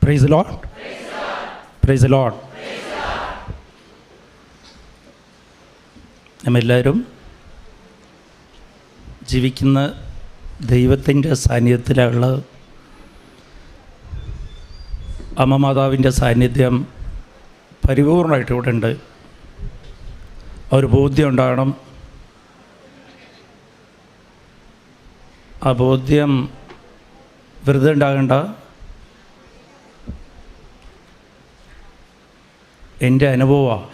Price lord, praise lord. നമ്മെല്ലാവരും ജീവിക്കുന്ന ദൈവത്തിൻ്റെ സാന്നിധ്യത്തിലുള്ള അമ്മ മാതാവിൻ്റെ സാന്നിധ്യം പരിപൂർണമായിട്ട് ഇവിടെ ഉണ്ട്. ആ ഒരു ബോധ്യം ഉണ്ടാകണം. ആ ബോധ്യം വെറുതെ ഉണ്ടാകണ്ട. എൻ്റെ അനുഭവമാണ്,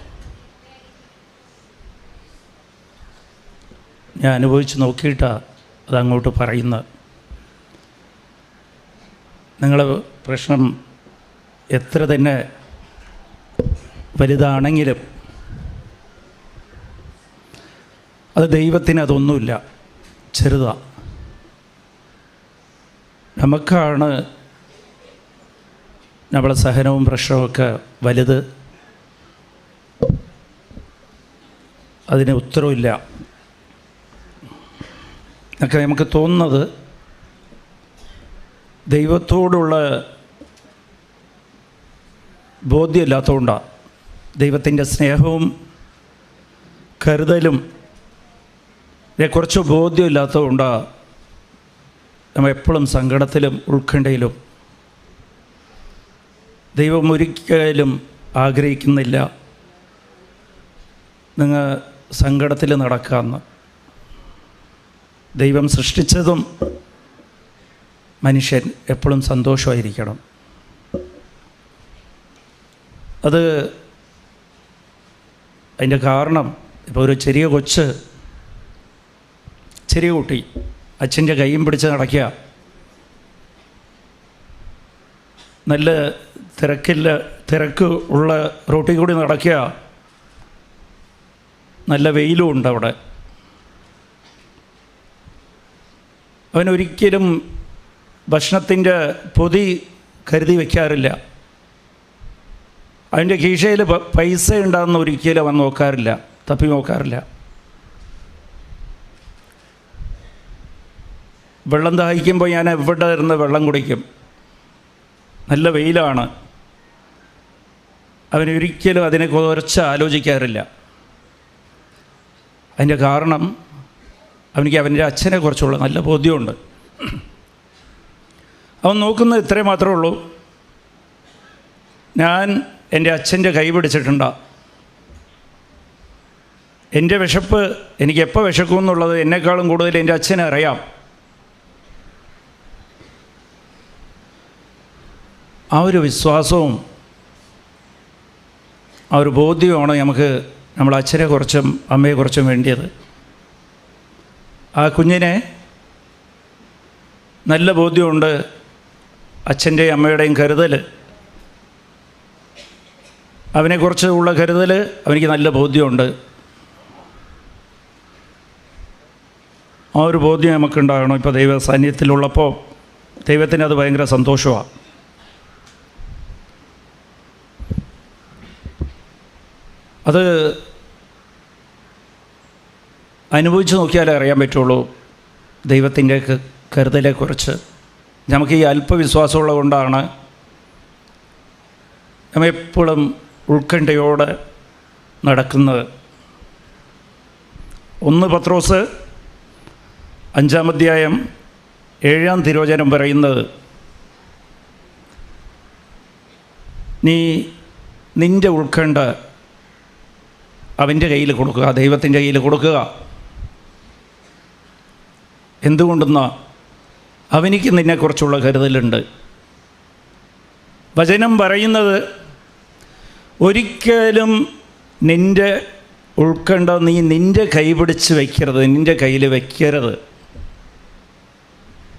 ഞാൻ അനുഭവിച്ച് നോക്കിയിട്ടാണ് അതങ്ങോട്ട് പറയുന്നത്. നിങ്ങളെ പ്രശ്നം എത്ര തന്നെ വലുതാണെങ്കിലും അത് ദൈവത്തിന് അതൊന്നുമില്ല, ചെറുതാണ്. നമുക്കാണ് നമ്മളെ സഹനവും പ്രശ്നവുമൊക്കെ വലുത്. അതിന് ഉത്തരവില്ല എന്നൊക്കെ നമുക്ക് തോന്നുന്നത് ദൈവത്തോടുള്ള ബോധ്യമില്ലാത്തതുകൊണ്ടാണ്. ദൈവത്തിൻ്റെ സ്നേഹവും കരുതലും കുറച്ച് ബോധ്യമില്ലാത്തതുകൊണ്ടാണ് നമ്മൾ എപ്പോഴും സങ്കടത്തിലും ഉത്കണ്ഠയിലും. ദൈവം ഒരിക്കലും ആഗ്രഹിക്കുന്നില്ല നിങ്ങൾ സങ്കടത്തിൽ നടക്കാമെന്ന്. ദൈവം സൃഷ്ടിച്ചതും മനുഷ്യൻ എപ്പോഴും സന്തോഷമായിരിക്കണം. അത് അതിൻ്റെ കാരണം, ഇപ്പോൾ ഒരു ചെറിയ കുട്ടി അച്ഛൻ്റെ കൈയും പിടിച്ച് നടക്കുക, നല്ല തിരക്ക് ഉള്ള റോട്ടിൽ കൂടി നടക്കുക, നല്ല വെയിലും ഉണ്ട് അവിടെ. അവനൊരിക്കലും ഭക്ഷണത്തിൻ്റെ പൊതി കരുതി വയ്ക്കാറില്ല. അതിൻ്റെ കീശയിൽ പൈസ ഉണ്ടാകുന്ന ഒരിക്കലും അവൻ നോക്കാറില്ല, തപ്പി നോക്കാറില്ല. വെള്ളം ദാഹിക്കുമ്പോൾ ഞാൻ എവിടെ ഇരുന്ന് വെള്ളം കുടിക്കും, നല്ല വെയിലാണ്. അവനൊരിക്കലും അതിനെ കുറച്ച് ആലോചിക്കാറില്ല. അതിൻ്റെ കാരണം അവൻ്റെ അച്ഛനെക്കുറിച്ചുള്ള നല്ല ബോധ്യമുണ്ട്. അവൻ നോക്കുന്നത് ഇത്രയും മാത്രമേ ഉള്ളൂ, ഞാൻ എൻ്റെ അച്ഛൻ്റെ കൈ പിടിച്ചിട്ടുണ്ടോ, എൻ്റെ വിശപ്പ് എനിക്ക് എപ്പോൾ വിശക്കും എന്നുള്ളത് എന്നെക്കാളും കൂടുതൽ എൻ്റെ അച്ഛനെ അറിയാം. ആ ഒരു വിശ്വാസവും ആ ഒരു ബോധ്യവുമാണ് നമുക്ക് നമ്മൾ അച്ഛനെക്കുറിച്ചും അമ്മയെക്കുറിച്ചും വേണ്ടിയത്. ആ കുഞ്ഞിനെ നല്ല ബോധ്യമുണ്ട്, അച്ഛൻ്റെയും അമ്മയുടെയും കരുതൽ, അവനെക്കുറിച്ച് ഉള്ള കരുതൽ അവനിക്ക് നല്ല ബോധ്യമുണ്ട്. ആ ഒരു ബോധ്യം നമുക്കുണ്ടാകണം. ഇപ്പോൾ ദൈവ സാന്നിധ്യത്തിലുള്ളപ്പോൾ ദൈവത്തിന് അത് ഭയങ്കര സന്തോഷമാണ്. അത് അനുഭവിച്ച് നോക്കിയാലേ അറിയാൻ പറ്റുള്ളൂ ദൈവത്തിൻ്റെ കരുതലെക്കുറിച്ച്. നമുക്ക് ഈ അല്പവിശ്വാസമുള്ളത് കൊണ്ടാണ് നമ്മൾ എപ്പോഴും ഉത്കണ്ഠയോടെ നടക്കുന്നത്. 1 പത്രോസ് 5-ാം അധ്യായം 7-ാം തിരുവചനം പറയുന്നത്, നീ നിൻ്റെ ഉത്കണ്ഠ അവൻ്റെ കയ്യിൽ കൊടുക്കുക, ദൈവത്തിൻ്റെ കയ്യിൽ കൊടുക്കുക. എന്തുകൊണ്ടെന്നാൽ അവനിക്ക് നിന്നെക്കുറിച്ചുള്ള കരുതലുണ്ട്. വചനം പറയുന്നത് ഒരിക്കലും നിൻ്റെ ഉത്കണ്ഠ നീ നിൻ്റെ കൈ പിടിച്ച് വയ്ക്കരുത്, നിൻ്റെ കയ്യിൽ വയ്ക്കരുത്.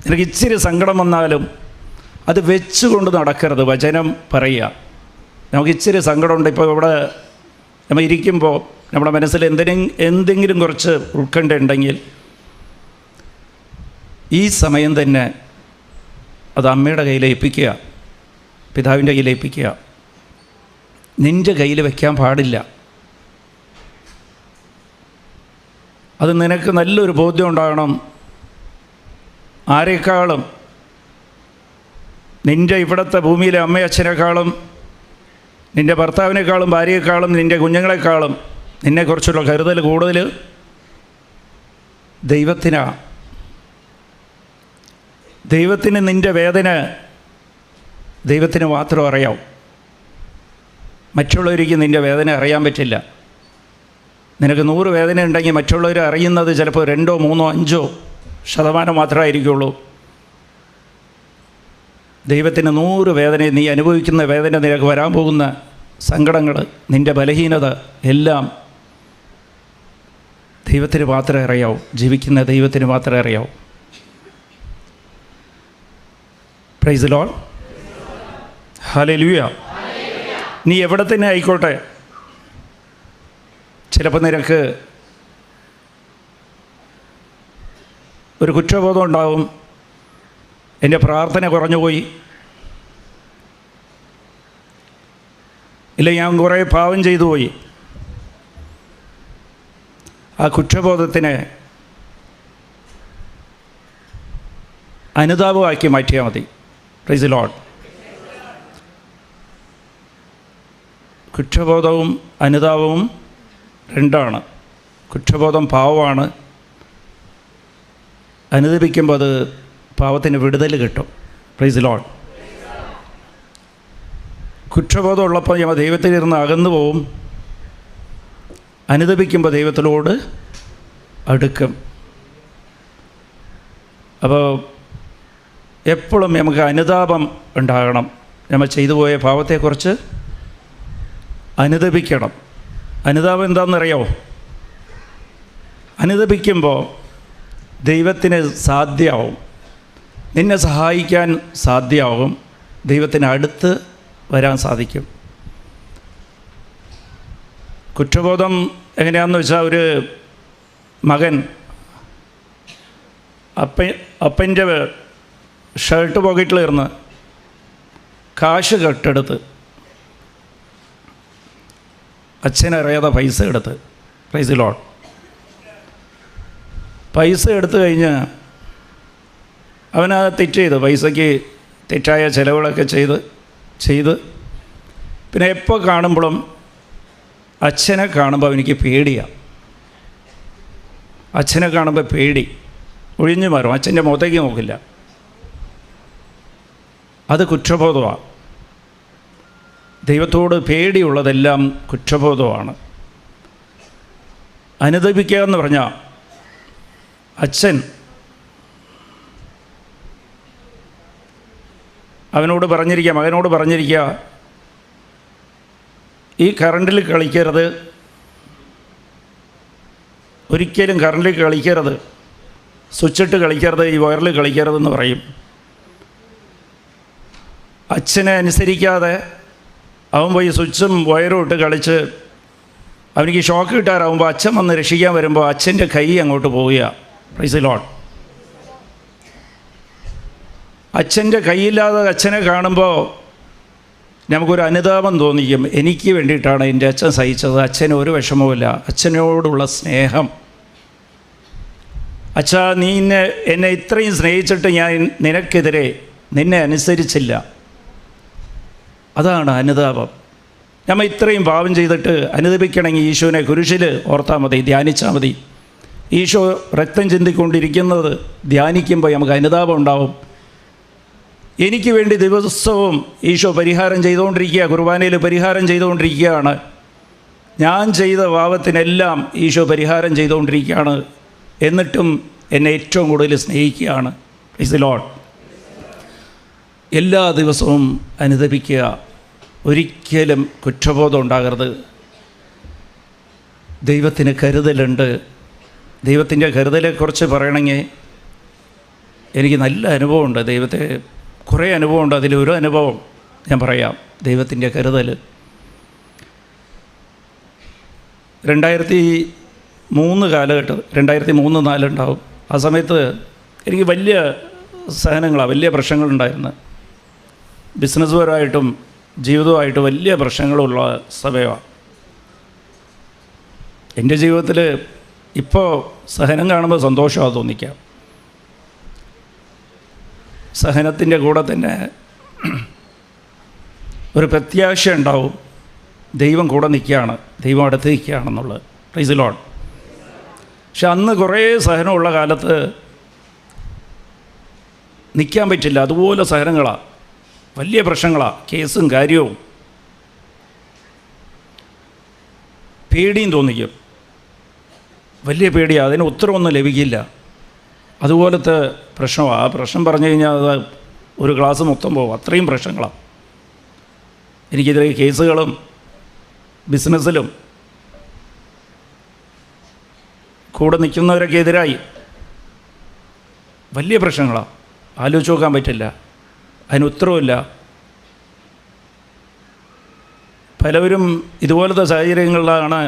നിനക്ക് ഇച്ചിരി സങ്കടം വന്നാലും അത് വെച്ചുകൊണ്ട് നടക്കരുത്. വചനം പറയുക, നമുക്ക് ഇച്ചിരി സങ്കടമുണ്ട്, ഇപ്പോൾ ഇവിടെ നമ്മൾ ഇരിക്കുമ്പോൾ നമ്മുടെ മനസ്സിൽ എന്തെങ്കിലും കുറച്ച് ഉത്കണ്ഠ ഉണ്ടെങ്കിൽ ഈ സമയം തന്നെ അത് അമ്മയുടെ കയ്യിൽ ഏൽപ്പിക്കുക, പിതാവിൻ്റെ കയ്യിൽ ഏൽപ്പിക്കുക. നിൻ്റെ കയ്യിൽ വയ്ക്കാൻ പാടില്ല. അത് നിനക്ക് നല്ലൊരു ബോധ്യം ഉണ്ടാകണം. ആരെക്കാളും നിൻ്റെ ഇവിടുത്തെ ഭൂമിയിലെ അമ്മയച്ഛനേക്കാളും നിൻ്റെ ഭർത്താവിനേക്കാളും ഭാര്യയെക്കാളും നിൻ്റെ കുഞ്ഞുങ്ങളെക്കാളും നിന്നെക്കുറിച്ചുള്ള കരുതൽ കൂടുതൽ ദൈവത്തിനാണ്. ദൈവത്തിന് നിൻ്റെ വേദന ദൈവത്തിന് മാത്രം അറിയാം. മറ്റുള്ളവർക്ക് നിൻ്റെ വേദന അറിയാൻ പറ്റില്ല. നിനക്ക് 100 വേദന ഉണ്ടെങ്കിൽ മറ്റുള്ളവർ അറിയുന്നത് ചിലപ്പോൾ 2, 3, 5% മാത്രമായിരിക്കുള്ളൂ. ദൈവത്തിന് 100 വേദന, നീ അനുഭവിക്കുന്ന വേദന, നിനക്ക് വരാൻ പോകുന്ന സങ്കടങ്ങൾ, നിൻ്റെ ബലഹീനത എല്ലാം ദൈവത്തിന് മാത്രമേ അറിയാവൂ. ജീവിക്കുന്ന ദൈവത്തിന് മാത്രമേ അറിയാവൂ. Praise the Lord. ഹല്ലേലൂയ. നീ എവിടെ തന്നെ ആയിക്കോട്ടെ, ചിലപ്പോൾ നിനക്ക് ഒരു കുറ്റബോധം ഉണ്ടാവും. എൻ്റെ പ്രാർത്ഥന കുറഞ്ഞുപോയി, ഇല്ല ഞാൻ കുറേ പാവം ചെയ്തു പോയി. ആ കുറ്റബോധത്തിനെ അനുതാപമാക്കി മാറ്റിയാൽ മതി. Praise the lord. കുറ്റബോധവും അനുതാപവും രണ്ടാണ്. കുറ്റബോധം പാവമാണ്. അനുദപിക്കുമ്പോൾ അത് പാവത്തിന് വിടുതൽ കിട്ടും. Praise the lord. കുറ്റബോധം ഉള്ളപ്പോൾ നമ്മൾ ദൈവത്തിൽ ഇരുന്ന് അകന്നു പോവും. അനുദപിക്കുമ്പോൾ ദൈവത്തിലോട് അടുക്കും. അപ്പോൾ എപ്പോഴും നമുക്ക് അനുതാപം ഉണ്ടാകണം. നമ്മൾ ചെയ്തു പോയ പാവത്തെക്കുറിച്ച് അനുദപിക്കണം. അനുതാപം എന്താണെന്നറിയാമോ? അനുദപിക്കുമ്പോൾ ദൈവത്തിന് സാധ്യമാവും, നിന്നെ സഹായിക്കാൻ സാധ്യമാവും, ദൈവത്തിന് അടുത്ത് വരാൻ സാധിക്കും. കുറ്റബോധം എങ്ങനെയാണെന്ന് വെച്ചാൽ, ഒരു മകൻ അപ്പൻ്റെ ഷർട്ട് പോക്കറ്റിലിരുന്ന് കാശ് കെട്ടെടുത്ത് അച്ഛനറിയാതെ പൈസ എടുത്ത്, പ്രൈസ് ദി ലോർഡ്, പൈസ എടുത്തു കഴിഞ്ഞ് അവനത് തെറ്റ് ചെയ്തു. പൈസയ്ക്ക് തെറ്റായ ചിലവുകളൊക്കെ ചെയ്ത് പിന്നെ എപ്പോൾ കാണുമ്പോഴും അച്ഛനെ കാണുമ്പോൾ എനിക്ക് പേടിയാണ്. അച്ഛനെ കാണുമ്പോൾ പേടി, ഒഴിഞ്ഞു മാറും, അച്ഛൻ്റെ മുഖത്തേക്ക് നോക്കില്ല. അത് കുറ്റബോധമാണ്. ദൈവത്തോട് പേടിയുള്ളതെല്ലാം കുറ്റബോധമാണ്. അനുദപിക്കുക എന്ന് പറഞ്ഞാൽ അച്ഛൻ മകനോട് പറഞ്ഞിരിക്കുക, ഈ കറണ്ടിൽ കളിക്കരുത്, ഒരിക്കലും കറണ്ടിൽ കളിക്കരുത്, സ്വിച്ചിട്ട് കളിക്കരുത്, ഈ വയറിൽ കളിക്കരുതെന്ന് പറയും. അച്ഛനെ അനുസരിക്കാതെ അവൻ പോയി സ്വിച്ചും വയറും ഇട്ട് കളിച്ച് അവനിക്ക് ഷോക്ക് കിട്ടാറാവുമ്പോൾ അച്ഛൻ വന്ന് രക്ഷിക്കാൻ വരുമ്പോൾ അച്ഛൻ്റെ കൈ അങ്ങോട്ട് പോവുക. Price the Lord. അച്ഛൻ്റെ കൈയില്ലാതെ അച്ഛനെ കാണുമ്പോൾ നമുക്കൊരു അനുതാപം തോന്നിക്കും. എനിക്ക് വേണ്ടിയിട്ടാണ് എൻ്റെ അച്ഛൻ സഹിച്ചത്, അച്ഛന് ഒരു വിഷമവുമില്ല, അച്ഛനോടുള്ള സ്നേഹം. അച്ഛാ, നീ എന്നെ ഇത്രയും സ്നേഹിച്ചിട്ട് ഞാൻ നിനക്കെതിരെ നിന്നെ അനുസരിച്ചില്ല. അതാണ് അനുതാപം. നമ്മൾ ഇത്രയും പാപം ചെയ്തിട്ട് അനുദപിക്കണമെങ്കിൽ ഈശോനെ കുരിശിൽ ഓർത്താൽ മതി, ധ്യാനിച്ചാൽ മതി. ഈശോ രക്തം ചിന്തിക്കൊണ്ടിരിക്കുന്നത് ധ്യാനിക്കുമ്പോൾ നമുക്ക് അനുതാപം ഉണ്ടാവും. എനിക്ക് വേണ്ടി ദിവസവും ഈശോ പരിഹാരം ചെയ്തുകൊണ്ടിരിക്കുക, കുർബാനയിൽ പരിഹാരം ചെയ്തുകൊണ്ടിരിക്കുകയാണ്. ഞാൻ ചെയ്ത പാപത്തിനെല്ലാം ഈശോ പരിഹാരം ചെയ്തുകൊണ്ടിരിക്കുകയാണ്. എന്നിട്ടും എന്നെ ഏറ്റവും കൂടുതൽ സ്നേഹിക്കുകയാണ്. Price the Lord. എല്ലാ ദിവസവും അനുദപിക്കുക. ഒരിക്കലും കുറ്റബോധം ഉണ്ടാകരുത്. ദൈവത്തിന് കരുതലുണ്ട്. ദൈവത്തിൻ്റെ കരുതലെക്കുറിച്ച് പറയണമെങ്കിൽ എനിക്ക് നല്ല അനുഭവമുണ്ട്. ദൈവത്തെ കുറേ അനുഭവമുണ്ട്. അതിലൊരു അനുഭവം ഞാൻ പറയാം. ദൈവത്തിൻ്റെ കരുതൽ 2003 കാലഘട്ടം, 2003-2004 ഉണ്ടാവും. ആ സമയത്ത് എനിക്ക് വലിയ സഹനങ്ങളാണ്, വലിയ പ്രശ്നങ്ങളുണ്ടായിരുന്നു. ബിസിനസ്സുപരമായിട്ടും ജീവിതമായിട്ട് വലിയ പ്രശ്നങ്ങളുള്ള സമയമാണ്. എൻ്റെ ജീവിതത്തിൽ ഇപ്പോൾ സഹനം കാണുമ്പോൾ സന്തോഷമാണ് തോന്നിക്കാം. സഹനത്തിൻ്റെ കൂടെ തന്നെ ഒരു പ്രത്യാശ ഉണ്ടാവും, ദൈവം കൂടെ നിൽക്കുകയാണ്, ദൈവം അടുത്ത് നിൽക്കുകയാണെന്നുള്ളത്. Price the Lord. പക്ഷെ അന്ന് കുറേ സഹനമുള്ള കാലത്ത് നിൽക്കാൻ പറ്റില്ല. അതുപോലെ സഹനങ്ങളാണ്, വലിയ പ്രശ്നങ്ങളാണ്, കേസും കാര്യവും. പേടിയും തോന്നിക്കും, വലിയ പേടിയാണ്, അതിന് ഉത്തരവൊന്നും ലഭിക്കില്ല. അതുപോലത്തെ പ്രശ്നമാണ്. ആ പ്രശ്നം പറഞ്ഞു കഴിഞ്ഞാൽ അത് ഒരു ക്ലാസ് മൊത്തം പോകും, അത്രയും പ്രശ്നങ്ങളാണ്. എനിക്കിതിലെ കേസുകളും ബിസിനസ്സിലും കൂടെ നിൽക്കുന്നവരൊക്കെ എതിരായി വലിയ പ്രശ്നങ്ങളാണ്. ആലോചിച്ച് നോക്കാൻ പറ്റില്ല, അതിന് ഉത്തരവില്ല. പലവരും ഇതുപോലത്തെ സാഹചര്യങ്ങളിലാണ്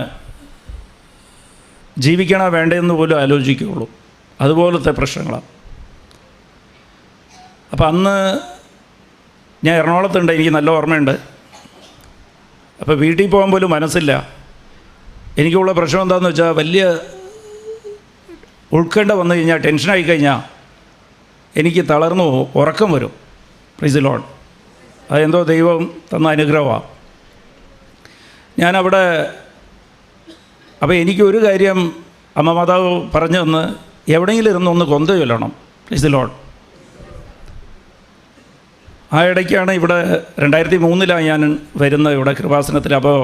ജീവിക്കണോ വേണ്ടതെന്ന് പോലും ആലോചിക്കുകയുള്ളൂ. അതുപോലത്തെ പ്രശ്നങ്ങളാണ്. അപ്പം അന്ന് ഞാൻ എറണാകുളത്തുണ്ട്, എനിക്ക് നല്ല ഓർമ്മയുണ്ട്. അപ്പോൾ വീട്ടിൽ പോകാൻ പോലും മനസ്സില്ല. എനിക്കുള്ള പ്രശ്നം എന്താണെന്ന് വെച്ചാൽ, വലിയ ഉൾക്കേണ്ട വന്നു കഴിഞ്ഞാൽ, ടെൻഷനായി കഴിഞ്ഞാൽ എനിക്ക് തളർന്നു ഉറക്കം വരും. Price the Lord. അതെന്തോ ദൈവം തന്ന അനുഗ്രഹമാണ്. ഞാനവിടെ അപ്പോൾ എനിക്കൊരു കാര്യം അമ്മ മാതാവ് പറഞ്ഞു തന്ന്, എവിടെയെങ്കിലും ഇരുന്നൊന്ന് കൊന്ത ചൊല്ലണം. Price the Lord. ആ ഇടയ്ക്കാണ് ഇവിടെ 2003 ഞാൻ വരുന്നത് ഇവിടെ കൃപാസനത്തിൽ. അപ്പോൾ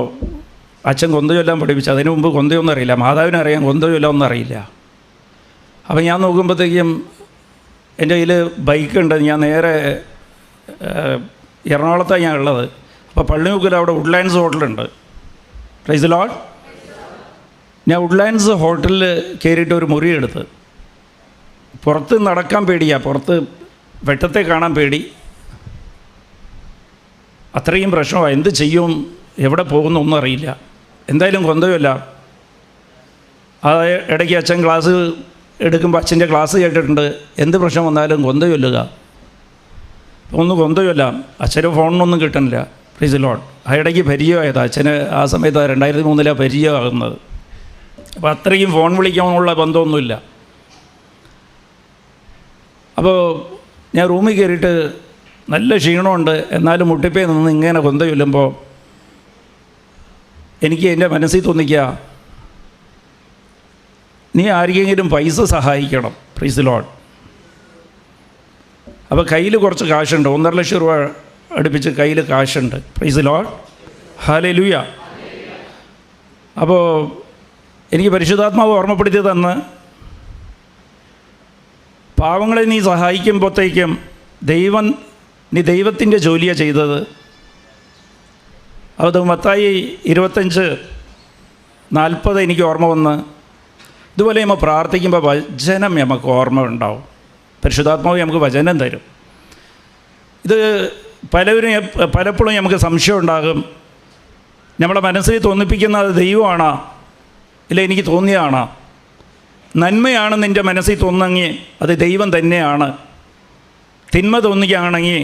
അച്ഛൻ കൊന്ത ചൊല്ലാൻ പഠിപ്പിച്ചു. അതിന് മുമ്പ് കൊന്തയൊന്നും അറിയില്ല, മാതാവിനറിയാം, കൊന്ത ചൊല്ലാമൊന്നും അറിയില്ല. അപ്പോൾ ഞാൻ നോക്കുമ്പോഴത്തേക്കും എൻ്റെ കയ്യിൽ ബൈക്കുണ്ട്. ഞാൻ നേരെ എറണാകുളത്താണ് ഞാൻ ഉള്ളത്. അപ്പോൾ പള്ളിമുക്കിൽ അവിടെ വുഡ്ലാൻഡ്സ് ഹോട്ടലുണ്ട്. Praise the lord. ഞാൻ വുഡ്ലാൻഡ്സ് ഹോട്ടലിൽ കയറിയിട്ട് ഒരു മുറിയെടുത്ത്. പുറത്ത് നടക്കാൻ പേടിയാണ്, പുറത്ത് വെട്ടത്തെ കാണാൻ പേടി, അത്രയും പ്രശ്നമാണ്. എന്ത് ചെയ്യും, എവിടെ പോകുന്നു ഒന്നും അറിയില്ല. എന്തായാലും കൊന്തയുമില്ല. ആ ഇടയ്ക്ക് അച്ഛൻ ക്ലാസ് എടുക്കുമ്പോൾ അച്ഛൻ്റെ ക്ലാസ് കേട്ടിട്ടുണ്ട്, എന്ത് പ്രശ്നം വന്നാലും കൊന്തയൊല്ലുക, ഒന്ന് കൊന്തയൊല്ല. അച്ഛന് ഫോണിനൊന്നും കിട്ടണില്ല. Price the Lord. ആ ഇടയ്ക്ക് പരിചയമായത് അച്ഛന്. ആ സമയത്ത് 2003 പരിചയമാകുന്നത്. അപ്പോൾ അത്രയും ഫോൺ വിളിക്കാനുള്ള ബന്ധമൊന്നുമില്ല. അപ്പോൾ ഞാൻ റൂമിൽ കയറിയിട്ട് നല്ല ക്ഷീണമുണ്ട്, എന്നാലും മുട്ടിപ്പേ നിന്ന് ഇങ്ങനെ കൊന്ത ചൊല്ലുമ്പോൾ എനിക്ക് എൻ്റെ മനസ്സിൽ തോന്നിക്കുക, നീ ആർക്കെങ്കിലും പൈസ സഹായിക്കണം. Praise the Lord. അപ്പോൾ കയ്യിൽ കുറച്ച് കാശുണ്ട്, 1.5 ലക്ഷം രൂപ അടുപ്പിച്ച് കയ്യിൽ കാശുണ്ട്. Praise the Lord. ഹല്ലേലൂയ. അപ്പോൾ എനിക്ക് പരിശുദ്ധാത്മാവ് ഓർമ്മപ്പെടുത്തി തന്ന്, പാവങ്ങളെ നീ സഹായിക്കുമ്പോഴത്തേക്കും നീ ദൈവത്തിൻ്റെ ജോലിയാണ് ചെയ്തത്. അത് മത്തായി 25:40 എനിക്ക് ഓർമ്മ വന്ന്, ഇതുപോലെ നമ്മൾ പ്രാർത്ഥിക്കുമ്പോൾ വചനം നമുക്ക് ഓർമ്മ ഉണ്ടാവും. പരിശുദ്ധാത്മാവ് നമുക്ക് വചനം തരും. ഇത് പലപ്പോഴും നമുക്ക് സംശയം ഉണ്ടാകും, നമ്മുടെ മനസ്സിൽ തോന്നിപ്പിക്കുന്നത് ദൈവമാണോ ഇല്ല എനിക്ക് തോന്നിയതാണോ? നന്മയാണ് നിൻ്റെ മനസ്സിൽ തോന്നുന്നെങ്കിൽ അത് ദൈവം തന്നെയാണ്. തിന്മ തോന്നുകയാണെങ്കിൽ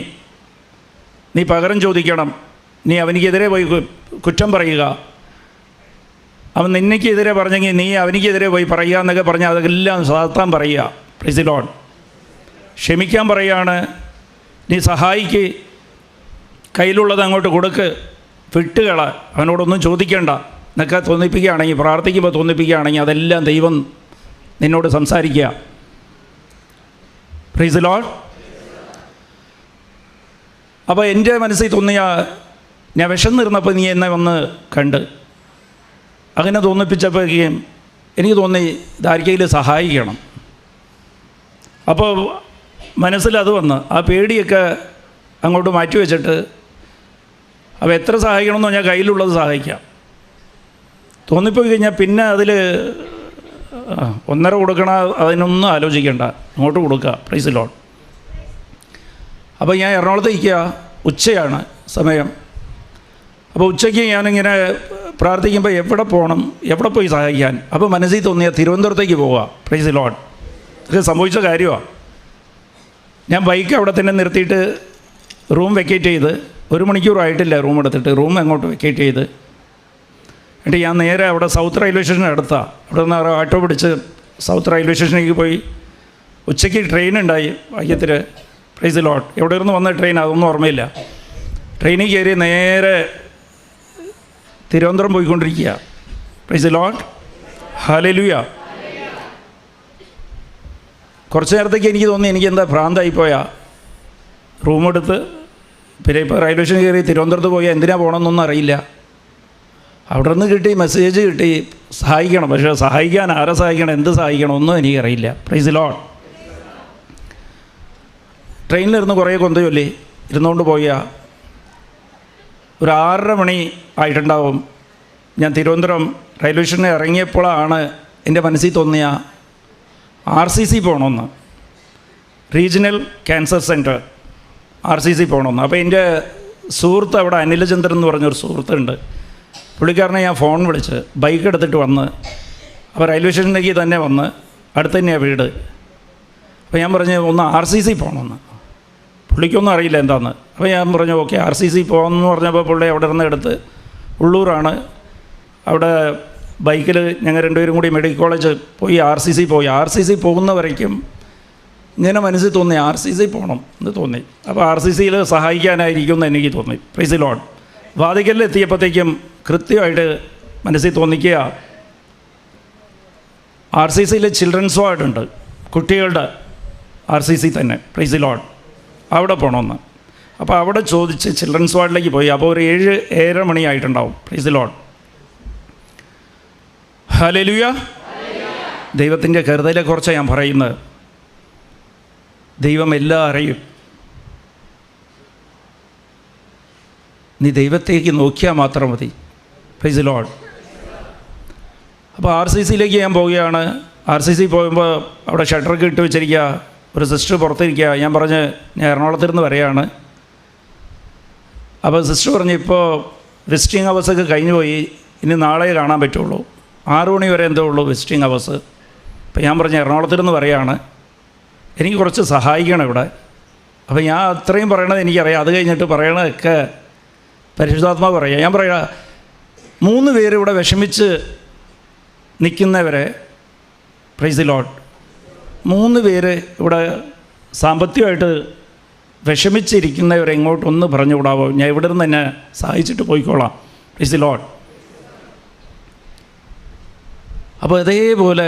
നീ പകരം ചോദിക്കണം. നീ അവനിക്കെതിരെ പോയി കുറ്റം പറയുക. അവൻ നിന്നെക്കെതിരെ പറഞ്ഞെങ്കിൽ നീ അവനിക്കെതിരെ പോയി പറയുക എന്നൊക്കെ പറഞ്ഞാൽ അതെല്ലാം സാത്താൻ പറയുക. Price the Lord. ക്ഷമിക്കാൻ പറയുകയാണ്, നീ സഹായിക്ക്, കയ്യിലുള്ളത് അങ്ങോട്ട് കൊടുക്ക്, വിട്ടുകള, അവനോടൊന്നും ചോദിക്കേണ്ട എന്നൊക്കെ തോന്നിപ്പിക്കുകയാണെങ്കിൽ, പ്രാർത്ഥിക്കുമ്പോൾ തോന്നിപ്പിക്കുകയാണെങ്കിൽ അതെല്ലാം ദൈവം നിന്നോട് സംസാരിക്കുക. Price the Lord. അപ്പോൾ എൻ്റെ മനസ്സിൽ തോന്നിയ, ഞാൻ വിശന്നിരുന്നപ്പോൾ നീ എന്നെ വന്ന് കണ്ട്, അങ്ങനെ തോന്നിപ്പിച്ചപ്പോഴേക്കും എനിക്ക് തോന്നി ഇതാർക്കെങ്കിലും സഹായിക്കണം. അപ്പോൾ മനസ്സിലത് വന്ന് ആ പേടിയൊക്കെ അങ്ങോട്ട് മാറ്റി വെച്ചിട്ട്, അപ്പോൾ എത്ര സഹായിക്കണമെന്നോ ഞാൻ കയ്യിലുള്ളത് സഹായിക്കാം തോന്നിപ്പോയി കഴിഞ്ഞാൽ പിന്നെ അതിൽ 1.5 കൊടുക്കണ, അതിനൊന്നും ആലോചിക്കേണ്ട, അങ്ങോട്ട് കൊടുക്കുക. Price the Lord. അപ്പോൾ ഞാൻ എറണാകുളത്ത് നിൽക്കുക, ഉച്ചയാണ് സമയം. അപ്പോൾ ഉച്ചയ്ക്ക് ഞാനിങ്ങനെ പ്രാർത്ഥിക്കുമ്പോൾ എവിടെ പോകണം, എവിടെ പോയി സഹായിക്കാൻ. അപ്പോൾ മനസ്സിൽ തോന്നിയ തിരുവനന്തപുരത്തേക്ക് പോവുക. Price the Lord. ഇത് സംഭവിച്ച കാര്യമാണ്. ഞാൻ ബൈക്ക് അവിടെ തന്നെ നിർത്തിയിട്ട് റൂം വെക്കേറ്റ് ചെയ്ത്, 1 മണിക്കൂറായിട്ടില്ല റൂം എടുത്തിട്ട്, റൂം അങ്ങോട്ട് വെക്കേറ്റ് ചെയ്ത്, എന്നിട്ട് ഞാൻ നേരെ അവിടെ സൗത്ത് റെയിൽവേ സ്റ്റേഷൻ അടുത്താണ്. അവിടെ നിന്ന് ഓട്ടോ പിടിച്ച് സൗത്ത് റെയിൽവേ സ്റ്റേഷനിലേക്ക് പോയി. ഉച്ചയ്ക്ക് ട്രെയിൻ ഉണ്ടായി വൈകത്തിൽ. Price the Lord. എവിടെ ഇരുന്ന് വന്ന ട്രെയിൻ അതൊന്നും ഓർമ്മയില്ല. ട്രെയിനിൽ കയറി നേരെ തിരുവനന്തപുരം പോയിക്കൊണ്ടിരിക്കുക. Price the Lord. ഹല്ലേലൂയ. കുറച്ച് നേരത്തേക്ക് എനിക്ക് തോന്നി എനിക്കെന്താ ഭ്രാന്തായിപ്പോയാ. റൂമെടുത്ത് പിന്നെ ഇപ്പോൾ റെയിൽവേ സ്റ്റേഷൻ കയറി തിരുവനന്തപുരത്ത് പോയാൽ എന്തിനാണ് പോകണമെന്നൊന്നും അറിയില്ല. അവിടെ നിന്ന് കിട്ടി, മെസ്സേജ് കിട്ടി, സഹായിക്കണം. പക്ഷേ സഹായിക്കാൻ ആരെ സഹായിക്കണം, എന്ത് സഹായിക്കണം ഒന്നും എനിക്കറിയില്ല. Price the Lord. ട്രെയിനിലിരുന്ന് കുറേ കൊന്ത ചൊല്ലി ഇരുന്നുകൊണ്ട് പോയാൽ ഒരു 6:30 മണി ആയിട്ടുണ്ടാവും. ഞാൻ തിരുവനന്തപുരം റെയിൽവേ സ്റ്റേഷനിൽ ഇറങ്ങിയപ്പോഴാണ് എൻ്റെ മനസ്സിൽ തോന്നിയ RCC പോകണമെന്ന്, റീജിയണൽ ക്യാൻസർ സെൻറ്റർ RCC പോകണമെന്ന്. അപ്പോൾ എൻ്റെ സുഹൃത്ത് അവിടെ അനിലചന്ദ്രൻ എന്ന് പറഞ്ഞൊരു സുഹൃത്തുണ്ട്. പുള്ളിക്കാരനെ ഞാൻ ഫോൺ വിളിച്ച് ബൈക്ക് എടുത്തിട്ട് വന്ന്, അപ്പോൾ റെയിൽവേ സ്റ്റേഷനിലേക്ക് തന്നെ വന്ന്, അടുത്ത് തന്നെയാണ് വീട്. അപ്പോൾ ഞാൻ പറഞ്ഞു ഒന്ന് RCC പോകണമെന്ന്. പുള്ളിക്കൊന്നും അറിയില്ല എന്താണെന്ന്. അപ്പോൾ ഞാൻ പറഞ്ഞു ഓക്കെ RCC പോകാമെന്ന് പറഞ്ഞപ്പോൾ പുള്ളി അവിടെ നിന്ന് എടുത്ത് ഉള്ളൂരാണ്. അവിടെ ബൈക്കിൽ ഞങ്ങൾ രണ്ടുപേരും കൂടി മെഡിക്കൽ കോളേജ് പോയി RCC പോയി. RCC പോകുന്ന വരയ്ക്കും ഇങ്ങനെ മനസ്സിൽ തോന്നി RCC പോകണം എന്ന് തോന്നി. അപ്പോൾ RCCയിൽ സഹായിക്കാനായിരിക്കും എന്ന് എനിക്ക് തോന്നി. Praise the lord. വാതിക്കലിൽ എത്തിയപ്പോഴത്തേക്കും കൃത്യമായിട്ട് മനസ്സിൽ തോന്നിക്കുക RCCയിൽ ചിൽഡ്രൻസ് വാർഡുണ്ട്, കുട്ടികളുടെ RCC തന്നെ. Praise the lord. അവിടെ പോകണമെന്ന്. അപ്പോൾ അവിടെ ചോദിച്ച് ചിൽഡ്രൻസ് വാർഡിലേക്ക് പോയി. അപ്പോൾ ഒരു 7-7:30 മണിയായിട്ടുണ്ടാവും. Praise the Lord. ഹല്ലേലൂയ. ദൈവത്തിൻ്റെ കരുതലെക്കുറിച്ചാണ് ഞാൻ പറയുന്നത്. ദൈവം എല്ലാം അറിയും. നീ ദൈവത്തേക്ക് നോക്കിയാൽ മാത്രം മതി. Praise the Lord. അപ്പോൾ RCCയിലേക്ക് ഞാൻ പോവുകയാണ്. RCC പോകുമ്പോൾ അവിടെ ഷട്ടറൊക്കെ ഇട്ട് വെച്ചിരിക്കുക. ഒരു സിസ്റ്റർ പുറത്തിരിക്കുക. ഞാൻ പറഞ്ഞ് ഞാൻ എറണാകുളത്തിരുന്ന് വരെയാണ്. അപ്പോൾ സിസ്റ്റർ പറഞ്ഞ് ഇപ്പോൾ വിസിറ്റിംഗ് അവേഴ്സൊക്കെ കഴിഞ്ഞു പോയി, ഇനി നാളെ കാണാൻ പറ്റുള്ളൂ, 6 മണി വരെ എന്തോ ഉള്ളൂ വിസിറ്റിംഗ് അവേഴ്സ്. അപ്പോൾ ഞാൻ പറഞ്ഞ് എറണാകുളത്തിരുന്ന് വരെയാണ്, എനിക്ക് കുറച്ച് സഹായിക്കണം ഇവിടെ. അപ്പോൾ ഞാൻ അത്രയും പറയണത് എനിക്കറിയാം. അത് കഴിഞ്ഞിട്ട് പറയണതൊക്കെ പരിശുദ്ധാത്മാവ് പറയുക. ഞാൻ പറയുക 3 പേര് ഇവിടെ വിഷമിച്ച് നിൽക്കുന്നവരെ, പ്രൈസ് ദി ലോർഡ്, 3 പേര് ഇവിടെ സാമ്പത്തികമായിട്ട് വിഷമിച്ചിരിക്കുന്നവരെ ഇങ്ങോട്ടൊന്ന് പറഞ്ഞുകൂടാവോ, ഞാൻ ഇവിടെ നിന്ന് തന്നെ സഹായിച്ചിട്ട് പോയിക്കോളാം. Praise the Lord. അപ്പോൾ അതേപോലെ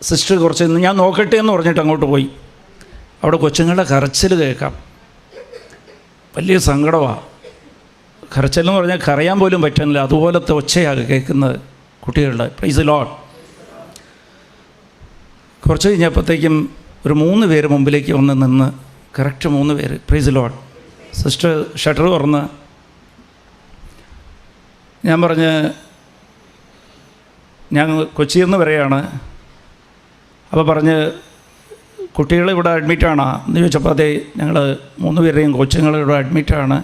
സിസ്റ്റർ കുറച്ച് ഞാൻ നോക്കട്ടെ എന്ന് പറഞ്ഞിട്ട് അങ്ങോട്ട് പോയി. അവിടെ കൊച്ചുങ്ങളുടെ കരച്ചിൽ കേൾക്കാം. വലിയ സങ്കടമാണ്. കരച്ചിലെന്ന് പറഞ്ഞാൽ കരയാൻ പോലും പറ്റുന്നില്ല, അതുപോലത്തെ ഒച്ചയാണ് കേൾക്കുന്നത് കുട്ടികളുടെ. Price the Lord. കുറച്ച് കഴിഞ്ഞപ്പോഴത്തേക്കും ഒരു 3 പേര് മുമ്പിലേക്ക് വന്ന് നിന്ന്, കറക്റ്റ് 3 പേര്. Price the Lord. Sister shutter തുറന്ന് ഞാൻ പറഞ്ഞ് ഞാൻ കൊച്ചിയിൽ നിന്ന് വരെയാണ്. അപ്പോൾ പറഞ്ഞ് കുട്ടികൾ ഇവിടെ അഡ്മിറ്റാണോ എന്ന് ചോദിച്ചപ്പോൾ അതെ, ഞങ്ങൾ 3 പേരുടെയും കൊച്ചുങ്ങൾ ഇവിടെ അഡ്മിറ്റാണ്,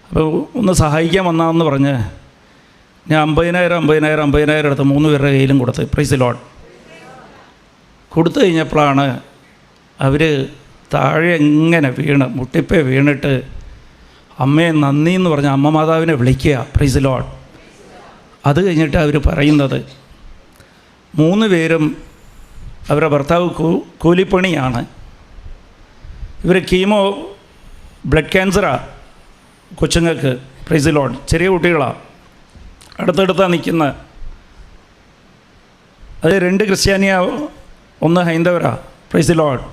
അപ്പോൾ ഒന്ന് സഹായിക്കാൻ വന്നാന്ന് പറഞ്ഞ് ഞാൻ 50,000 എടുത്ത് 3 പേരുടെ കയ്യിലും കൊടുത്ത്. Price the Lord. കൊടുത്തു കഴിഞ്ഞപ്പോഴാണ് അവർ താഴെ എങ്ങനെ മുട്ടിപ്പേ വീണിട്ട് അമ്മയെ നന്ദി എന്ന് പറഞ്ഞ് അമ്മ മാതാവിനെ വിളിക്കുക. Price the Lord. അത് കഴിഞ്ഞിട്ട് അവർ പറയുന്നത് 3 പേരും അവരുടെ ഭർത്താവ് കൂലിപ്പണിയാണ്. ഇവർ കീമോ ബ്ലഡ് ക്യാൻസറാണ് കൊച്ചുങ്ങൾക്ക്. Praise the Lord. ചെറിയ കുട്ടികളാണ്, അടുത്തടുത്താണ് നിൽക്കുന്നത്. അത് 2 ക്രിസ്ത്യാനിയാ, 1 ഹൈന്ദവരാ. Praise the Lord.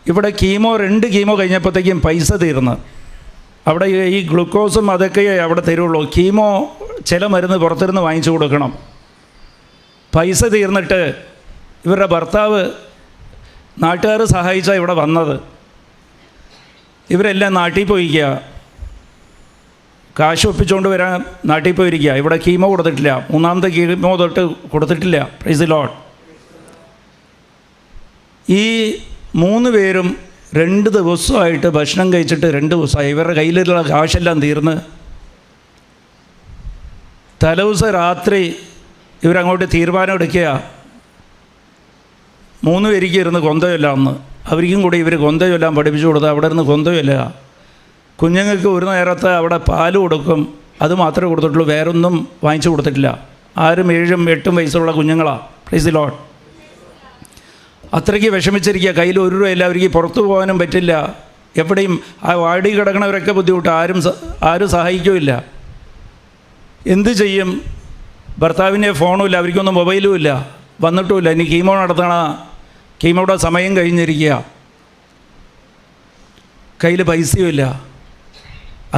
ഇവിടെ 2 കീമോ കഴിഞ്ഞപ്പോഴത്തേക്കും പൈസ തീർന്ന്. അവിടെ ഈ ഗ്ലൂക്കോസും അതൊക്കെ അവിടെ തരുള്ളൂ. കീമോ ചില മരുന്ന് പുറത്തിരുന്ന് വാങ്ങിച്ചു കൊടുക്കണം. പൈസ തീർന്നിട്ട് ഇവരുടെ ഭർത്താവ് നാട്ടുകാർ സഹായിച്ചാണ് ഇവിടെ വന്നത്. ഇവരെല്ലാം നാട്ടിൽ പോയിരിക്കുക, കാശ് ഒപ്പിച്ചുകൊണ്ട് വരാൻ നാട്ടിൽ പോയിരിക്കുക. ഇവിടെ കീമോ കൊടുത്തിട്ടില്ല, 3ാമത്തെ കീമോ തൊട്ട് കൊടുത്തിട്ടില്ല. Price the Lord. ഈ 3 പേരും 2 ദിവസമായിട്ട് ഭക്ഷണം കഴിച്ചിട്ട് 2 ദിവസമായി. ഇവരുടെ കയ്യിലുള്ള കാശെല്ലാം തീർന്ന് തലേദിവസം രാത്രി ഇവരങ്ങോട്ട് തീരുമാനം എടുക്കുക, 3 പേർക്ക് ഇരുന്ന് കൊന്തമില്ല. അന്ന് അവർക്കും കൂടി ഇവർ കൊന്തയൊല്ലാം പഠിപ്പിച്ചു കൊടുത്ത് അവിടെ ഇരുന്ന് കൊന്തമില്ല. കുഞ്ഞുങ്ങൾക്ക് ഒരു നേരത്തെ അവിടെ പാല് കൊടുക്കും, അത് മാത്രമേ കൊടുത്തിട്ടുള്ളൂ, വേറൊന്നും വാങ്ങിച്ചു കൊടുത്തിട്ടില്ല. 6, 7, 8 വയസ്സുള്ള കുഞ്ഞുങ്ങളാണ്. Price the Lord. അത്രയ്ക്ക് വിഷമിച്ചിരിക്കുക. കയ്യിൽ 1 രൂപയില്ല, അവർക്ക് പുറത്തു പോകാനും പറ്റില്ല. എവിടെയും ആ വാടി കിടക്കണവരൊക്കെ ബുദ്ധിമുട്ട്, ആരും സഹായിക്കുമില്ല. എന്ത് ചെയ്യും? ഭർത്താവിൻ്റെ ഫോണും ഇല്ല, അവർക്കൊന്നും മൊബൈലും ഇല്ല, വന്നിട്ടുമില്ല. ഇനി കീമോ നടത്തണ, കീമോയുടെ സമയം കഴിഞ്ഞിരിക്കുക, കയ്യിൽ പൈസയുമില്ല.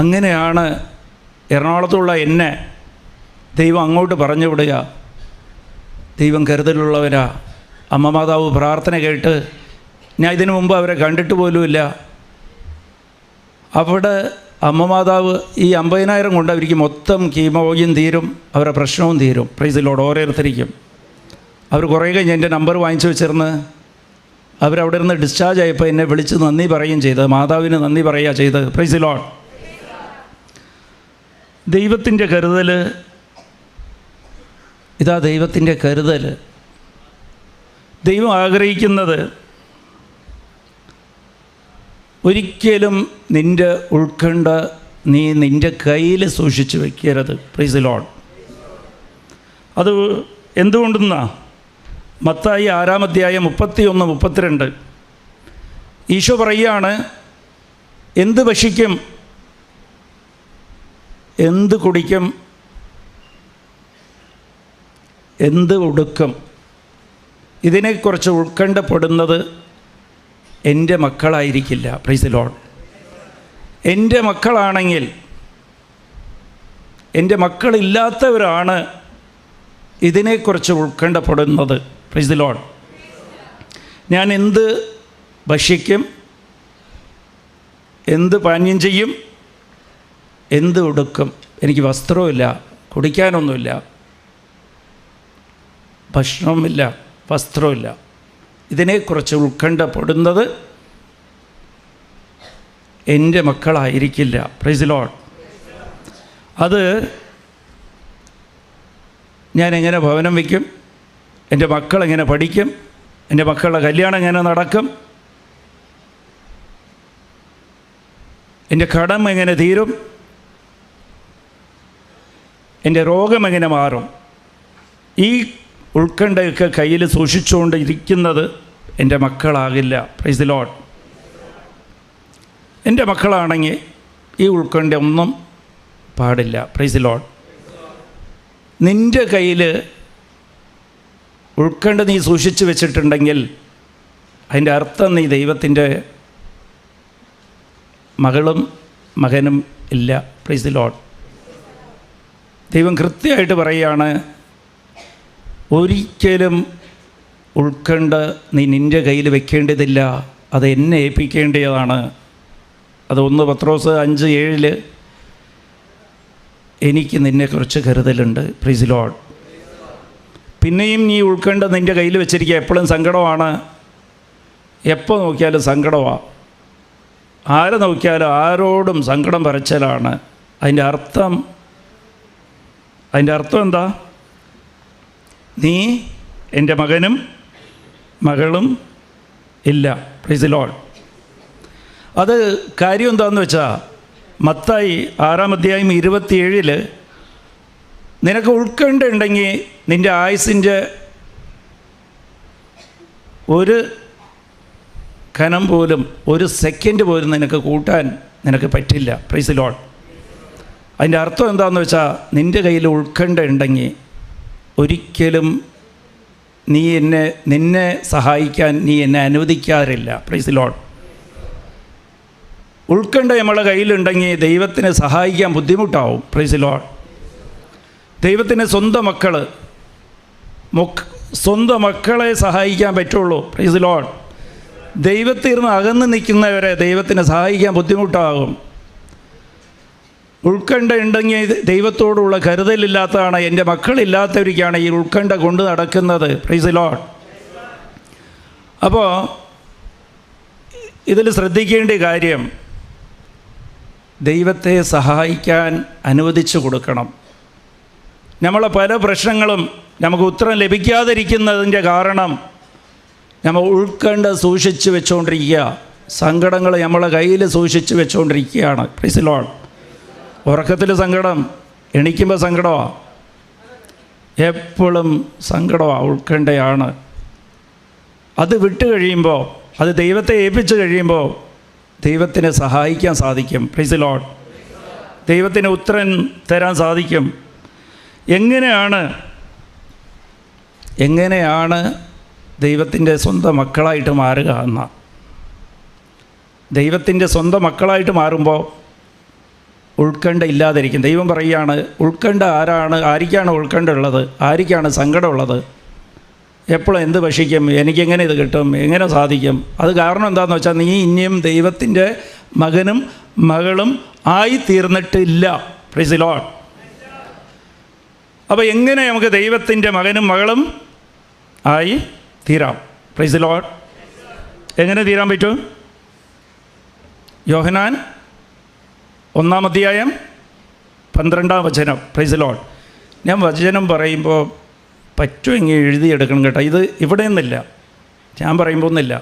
അങ്ങനെയാണ് എറണാകുളത്തുള്ള എന്നെ ദൈവം അങ്ങോട്ട് പറഞ്ഞു വിടുക. ദൈവം കരുതലുള്ളവരാ. അമ്മ മാതാവ് പ്രാർത്ഥന കേട്ട്, ഞാൻ ഇതിനു മുമ്പ് അവരെ കണ്ടിട്ട് പോലുമില്ല. അവിടെ അമ്മ മാതാവ് ഈ 50,000 കൊണ്ട് അവർക്ക് മൊത്തം കീമോയും തീരും, അവരുടെ പ്രശ്നവും തീരും. Praise the Lord. ഓരോരുത്തരിക്കും അവർ കുറേ കഴിഞ്ഞ് എൻ്റെ നമ്പർ വാങ്ങിച്ചു വെച്ചിരുന്ന് അവരവിടെ നിന്ന് ഡിസ്ചാർജ് ആയപ്പോൾ എന്നെ വിളിച്ച് നന്ദി പറയുകയും ചെയ്ത്, മാതാവിന് നന്ദി പറയുക ചെയ്ത്. Price the Lord. ദൈവത്തിൻ്റെ കരുതൽ ഇതാ, ദൈവത്തിൻ്റെ കരുതൽ. ദൈവം ആഗ്രഹിക്കുന്നത് ഒരിക്കലും നിൻ്റെ ഉൾക്കണ്ട നീ നിൻ്റെ കയ്യിൽ സൂക്ഷിച്ച് വയ്ക്കരുത്. Price the Lord. അത് എന്തുകൊണ്ടെന്നാ? മത്തായി 6-ാം അധ്യായം 31-32 ഈശോ പറയുകയാണ്, എന്ത് ഭക്ഷിക്കും, എന്ത് കുടിക്കും, എന്ത് ഉടുക്കും, ഇതിനെക്കുറിച്ച് ഉത്കണ്ഠപ്പെടുന്നത് എൻ്റെ മക്കളായിരിക്കില്ല. Price the Lord. എൻ്റെ മക്കളാണെങ്കിൽ, എൻ്റെ മക്കളില്ലാത്തവരാണ് ഇതിനെക്കുറിച്ച് ഉത്കണ്ഠപ്പെടുന്നത്. Price the lord. ഞാൻ എന്ത് ഭക്ഷിക്കും, എന്ത് പാനീയം ചെയ്യും, എന്ത് ഉടുക്കും, എനിക്ക് വസ്ത്രവുമില്ല, കുടിക്കാനൊന്നുമില്ല, ഭക്ഷണവുമില്ല, വസ്ത്രമില്ല, ഇതിനെക്കുറിച്ച് ഉത്കണ്ഠപ്പെടുന്നത് എൻ്റെ മക്കളായിരിക്കില്ല. Price the Lord. അത് ഞാൻ എങ്ങനെ ഭവനം വയ്ക്കും, എൻ്റെ മക്കളെങ്ങനെ പഠിക്കും, എൻ്റെ മക്കളുടെ കല്യാണം എങ്ങനെ നടക്കും, എൻ്റെ കടം എങ്ങനെ തീരും, എൻ്റെ രോഗം എങ്ങനെ മാറും, ഈ ഉത്കണ്ഠയൊക്കെ കയ്യിൽ സൂക്ഷിച്ചുകൊണ്ടിരിക്കുന്നത് എൻ്റെ മക്കളാകില്ല. Price the Lord. എൻ്റെ മക്കളാണെങ്കിൽ ഈ ഉത്കണ്ഠ ഒന്നും പാടില്ല. Price the Lord. നിൻ്റെ കയ്യിൽ ഉത്കണ്ഠ നീ സൂക്ഷിച്ച് വെച്ചിട്ടുണ്ടെങ്കിൽ അതിൻ്റെ അർത്ഥം നീ ദൈവത്തിൻ്റെ മകളും മകനും ഇല്ല. Price the Lord. ദൈവം കൃത്യമായിട്ട് പറയുകയാണ്, ഒരിക്കലും ഉത്കണ്ഠ നീ നിൻ്റെ കയ്യിൽ വെക്കേണ്ടതില്ല, അത് എന്നെ ഏൽപ്പിക്കേണ്ടതാണ്. അത് 1 പത്രോസ് 5:7 എനിക്ക് നിന്നെക്കുറിച്ച് കരുതലുണ്ട്. Price the Lord. പിന്നെയും നീ ഉത്കണ്ഠ നിൻ്റെ കയ്യിൽ വെച്ചിരിക്കുക, എപ്പോഴും സങ്കടമാണ്, എപ്പോൾ നോക്കിയാലും സങ്കടമാണ്, ആരെ നോക്കിയാലും ആരോടും സങ്കടം പറച്ചിലാണ്. അതിൻ്റെ അർത്ഥം എന്താ? നീ എൻ്റെ മകനും മകളും ഇല്ല. Price the Lord. അത് കാര്യം എന്താണെന്ന് വെച്ചാൽ, മത്തായി 6-ാം അധ്യായം 27 നിനക്ക് ഉത്കണ്ഠ ഉണ്ടെങ്കിൽ നിൻ്റെ ആയുസിൻ്റെ ഒരു കനം പോലും, ഒരു സെക്കൻഡ് പോലും നിനക്ക് കൂട്ടാൻ നിനക്ക് പറ്റില്ല. Price the Lord. അതിൻ്റെ അർത്ഥം എന്താണെന്ന് വെച്ചാൽ, നിൻ്റെ കയ്യിൽ ഉത്കണ്ഠ ഉണ്ടെങ്കിൽ ഒരിക്കലും നിന്നെ സഹായിക്കാൻ നീ എന്നെ അനുവദിക്കാറില്ല. Price the Lord. ഉത്കണ്ഠ നമ്മുടെ കയ്യിലുണ്ടെങ്കിൽ ദൈവത്തിനെ സഹായിക്കാൻ ബുദ്ധിമുട്ടാവും. Price the Lord. ദൈവത്തിന് സ്വന്തം മക്കളെ സഹായിക്കാൻ പറ്റുള്ളൂ. Price the Lord. ദൈവത്തിൽ നിന്ന് അകന്ന് നിൽക്കുന്നവരെ ദൈവത്തിനെ സഹായിക്കാൻ ബുദ്ധിമുട്ടാകും. ഉത്കണ്ഠ ഉണ്ടെങ്കിൽ ദൈവത്തോടുള്ള കരുതലില്ലാത്തതാണ്. എൻ്റെ മക്കളില്ലാത്തവർക്കാണ് ഈ ഉത്കണ്ഠ കൊണ്ട് നടക്കുന്നത്. Price the Lord. അപ്പോൾ ഇതിൽ ശ്രദ്ധിക്കേണ്ട കാര്യം, ദൈവത്തെ സഹായിക്കാൻ അനുവദിച്ചു കൊടുക്കണം. നമ്മളെ പല പ്രശ്നങ്ങളും നമുക്ക് ഉത്തരം ലഭിക്കാതിരിക്കുന്നതിൻ്റെ കാരണം നമ്മൾ ഉത്കണ്ഠ സൂക്ഷിച്ച് വെച്ചുകൊണ്ടിരിക്കുക, സങ്കടങ്ങൾ നമ്മളെ കയ്യിൽ സൂക്ഷിച്ച് വെച്ചുകൊണ്ടിരിക്കുകയാണ്. Price the Lord. ഉറക്കത്തിൽ സങ്കടം, എണീക്കുമ്പോൾ സങ്കടമാണ്, എപ്പോഴും സങ്കടമാണ്, ഉത്കണ്ഠയാണ്. അത് വിട്ട് കഴിയുമ്പോൾ, അത് ദൈവത്തെ ഏൽപ്പിച്ച് കഴിയുമ്പോൾ ദൈവത്തിനെ സഹായിക്കാൻ സാധിക്കും. Price the Lord. ദൈവത്തിന് ഉത്തരം തരാൻ സാധിക്കും. എങ്ങനെയാണ് ദൈവത്തിൻ്റെ സ്വന്തം മക്കളായിട്ട് മാറുക എന്ന? ദൈവത്തിൻ്റെ സ്വന്തം മക്കളായിട്ട് മാറുമ്പോൾ ഉത്കണ്ഠ ഇല്ലാതിരിക്കും. ദൈവം പറയുകയാണ്, ഉത്കണ്ഠ ആർക്കാണ് ഉത്കണ്ഠ ഉള്ളത്? ആർക്കാണ് സങ്കടമുള്ളത്? എപ്പോഴും എന്ത് ഭക്ഷിക്കും? എനിക്കെങ്ങനെ ഇത് കിട്ടും? എങ്ങനെ സാധിക്കും? അത് കാരണം എന്താണെന്ന് വെച്ചാൽ, നീ ഇനിയും ദൈവത്തിൻ്റെ മകനും മകളും ആയി തീർന്നിട്ടില്ല. Price the Lord. അപ്പോൾ എങ്ങനെ നമുക്ക് ദൈവത്തിൻ്റെ മകനും മകളും ആയി തീരാം? Price the Lord. എങ്ങനെ തീരാൻ പറ്റും? യോഹന്നാൻ 1:12. Price the lord. ഞാൻ വചനം പറയുമ്പോൾ പറ്റുമെങ്കിൽ എഴുതിയെടുക്കണം കേട്ടോ. ഇത് ഇവിടെ നിന്നില്ല, ഞാൻ പറയുമ്പോൾ ഒന്നുമില്ല.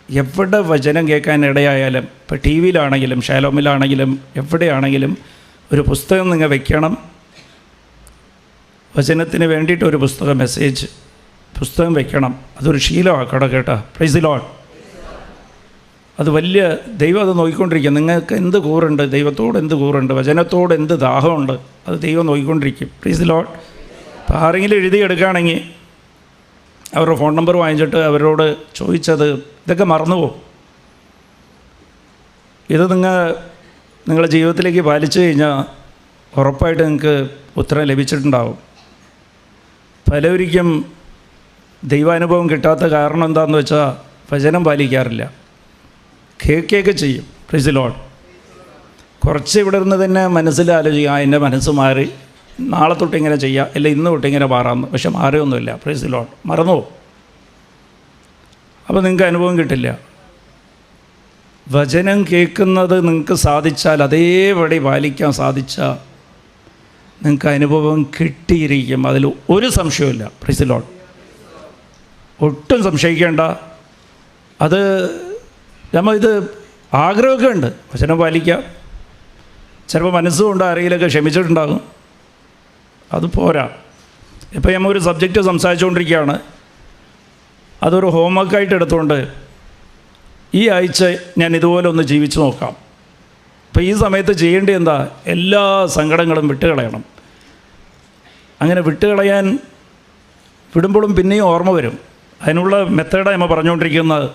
എവിടെ വചനം കേൾക്കാൻ ഇടയായാലും, ഇപ്പോൾ ടി വിയിലാണെങ്കിലും ഷാലോമിലാണെങ്കിലും എവിടെയാണെങ്കിലും ഒരു പുസ്തകം നിങ്ങൾ വെക്കണം. വചനത്തിന് വേണ്ടിയിട്ടൊരു പുസ്തകം, പുസ്തകം വെക്കണം. അതൊരു ശീലമാക്കണം കേട്ടോ. Price the Lord. അത് വലിയ ദൈവം അത് നോക്കിക്കൊണ്ടിരിക്കും. നിങ്ങൾക്ക് എന്ത് കൂറുണ്ട്, ദൈവത്തോട് എന്ത് കൂറുണ്ട്, വചനത്തോട് എന്ത് ദാഹമുണ്ട്, അത് ദൈവം നോക്കിക്കൊണ്ടിരിക്കും. Price the Lord. അപ്പോൾ ആരെങ്കിലും എഴുതിയെടുക്കുകയാണെങ്കിൽ അവരുടെ ഫോൺ നമ്പർ വാങ്ങിച്ചിട്ട് അവരോട് ചോദിച്ചത് ഇതൊക്കെ മറന്നുപോകും. ഇത് നിങ്ങളുടെ ജീവിതത്തിലേക്ക് പാലിച്ചു കഴിഞ്ഞാൽ ഉറപ്പായിട്ട് നിങ്ങൾക്ക് ഉത്തരം ലഭിച്ചിട്ടുണ്ടാവും. പലവരിക്കും ദൈവാനുഭവം കിട്ടാത്ത കാരണം എന്താണെന്ന് വെച്ചാൽ വചനം പാലിക്കാറില്ല, കേൾക്കുകയൊക്കെ ചെയ്യും. Price the Lord. കുറച്ച് ഇവിടെ നിന്ന് തന്നെ മനസ്സിൽ ആലോചിക്കുക, എൻ്റെ മനസ്സ് മാറി, നാളെ തൊട്ട് ഇങ്ങനെ ചെയ്യാം, അല്ല ഇന്ന് തൊട്ട് ഇങ്ങനെ മാറാമെന്ന്. പക്ഷെ മാറിയൊന്നുമില്ല. Price the Lord. മറന്നു. അപ്പോൾ നിങ്ങൾക്ക് അനുഭവം കിട്ടില്ല. വചനം കേൾക്കുന്നത് നിങ്ങൾക്ക് സാധിച്ചാൽ, അതേപടി പാലിക്കാൻ സാധിച്ചാൽ നിങ്ങൾക്ക് അനുഭവം കിട്ടിയിരിക്കും. അതിൽ ഒരു സംശയമില്ല. Price the Lord. ഒട്ടും സംശയിക്കേണ്ട. അത് ഇത് ആഗ്രഹമൊക്കെ ഉണ്ട്, വചനം പാലിക്കാം. ചിലപ്പോൾ മനസ്സുകൊണ്ട് ആരെങ്കിലുമൊക്കെ ക്ഷമിച്ചിട്ടുണ്ടാകും. അത് പോരാ. ഇപ്പോൾ നമ്മൾ ഒരു സബ്ജക്റ്റ് സംസാരിച്ചുകൊണ്ടിരിക്കുകയാണ്, അതൊരു ഹോംവർക്കായിട്ട് എടുത്തുകൊണ്ട് ഈ ആഴ്ച ഞാൻ ഇതുപോലെ ഒന്ന് ജീവിച്ചു നോക്കാം. അപ്പോൾ ഈ സമയത്ത് ചെയ്യേണ്ടത് എന്താ? എല്ലാ സങ്കടങ്ങളും വിട്ടുകളയണം. അങ്ങനെ വിടുമ്പോഴും പിന്നെയും ഓർമ്മ വരും. അതിനുള്ള മെത്തേഡാണ് നമ്മൾ പറഞ്ഞുകൊണ്ടിരിക്കുന്നത്.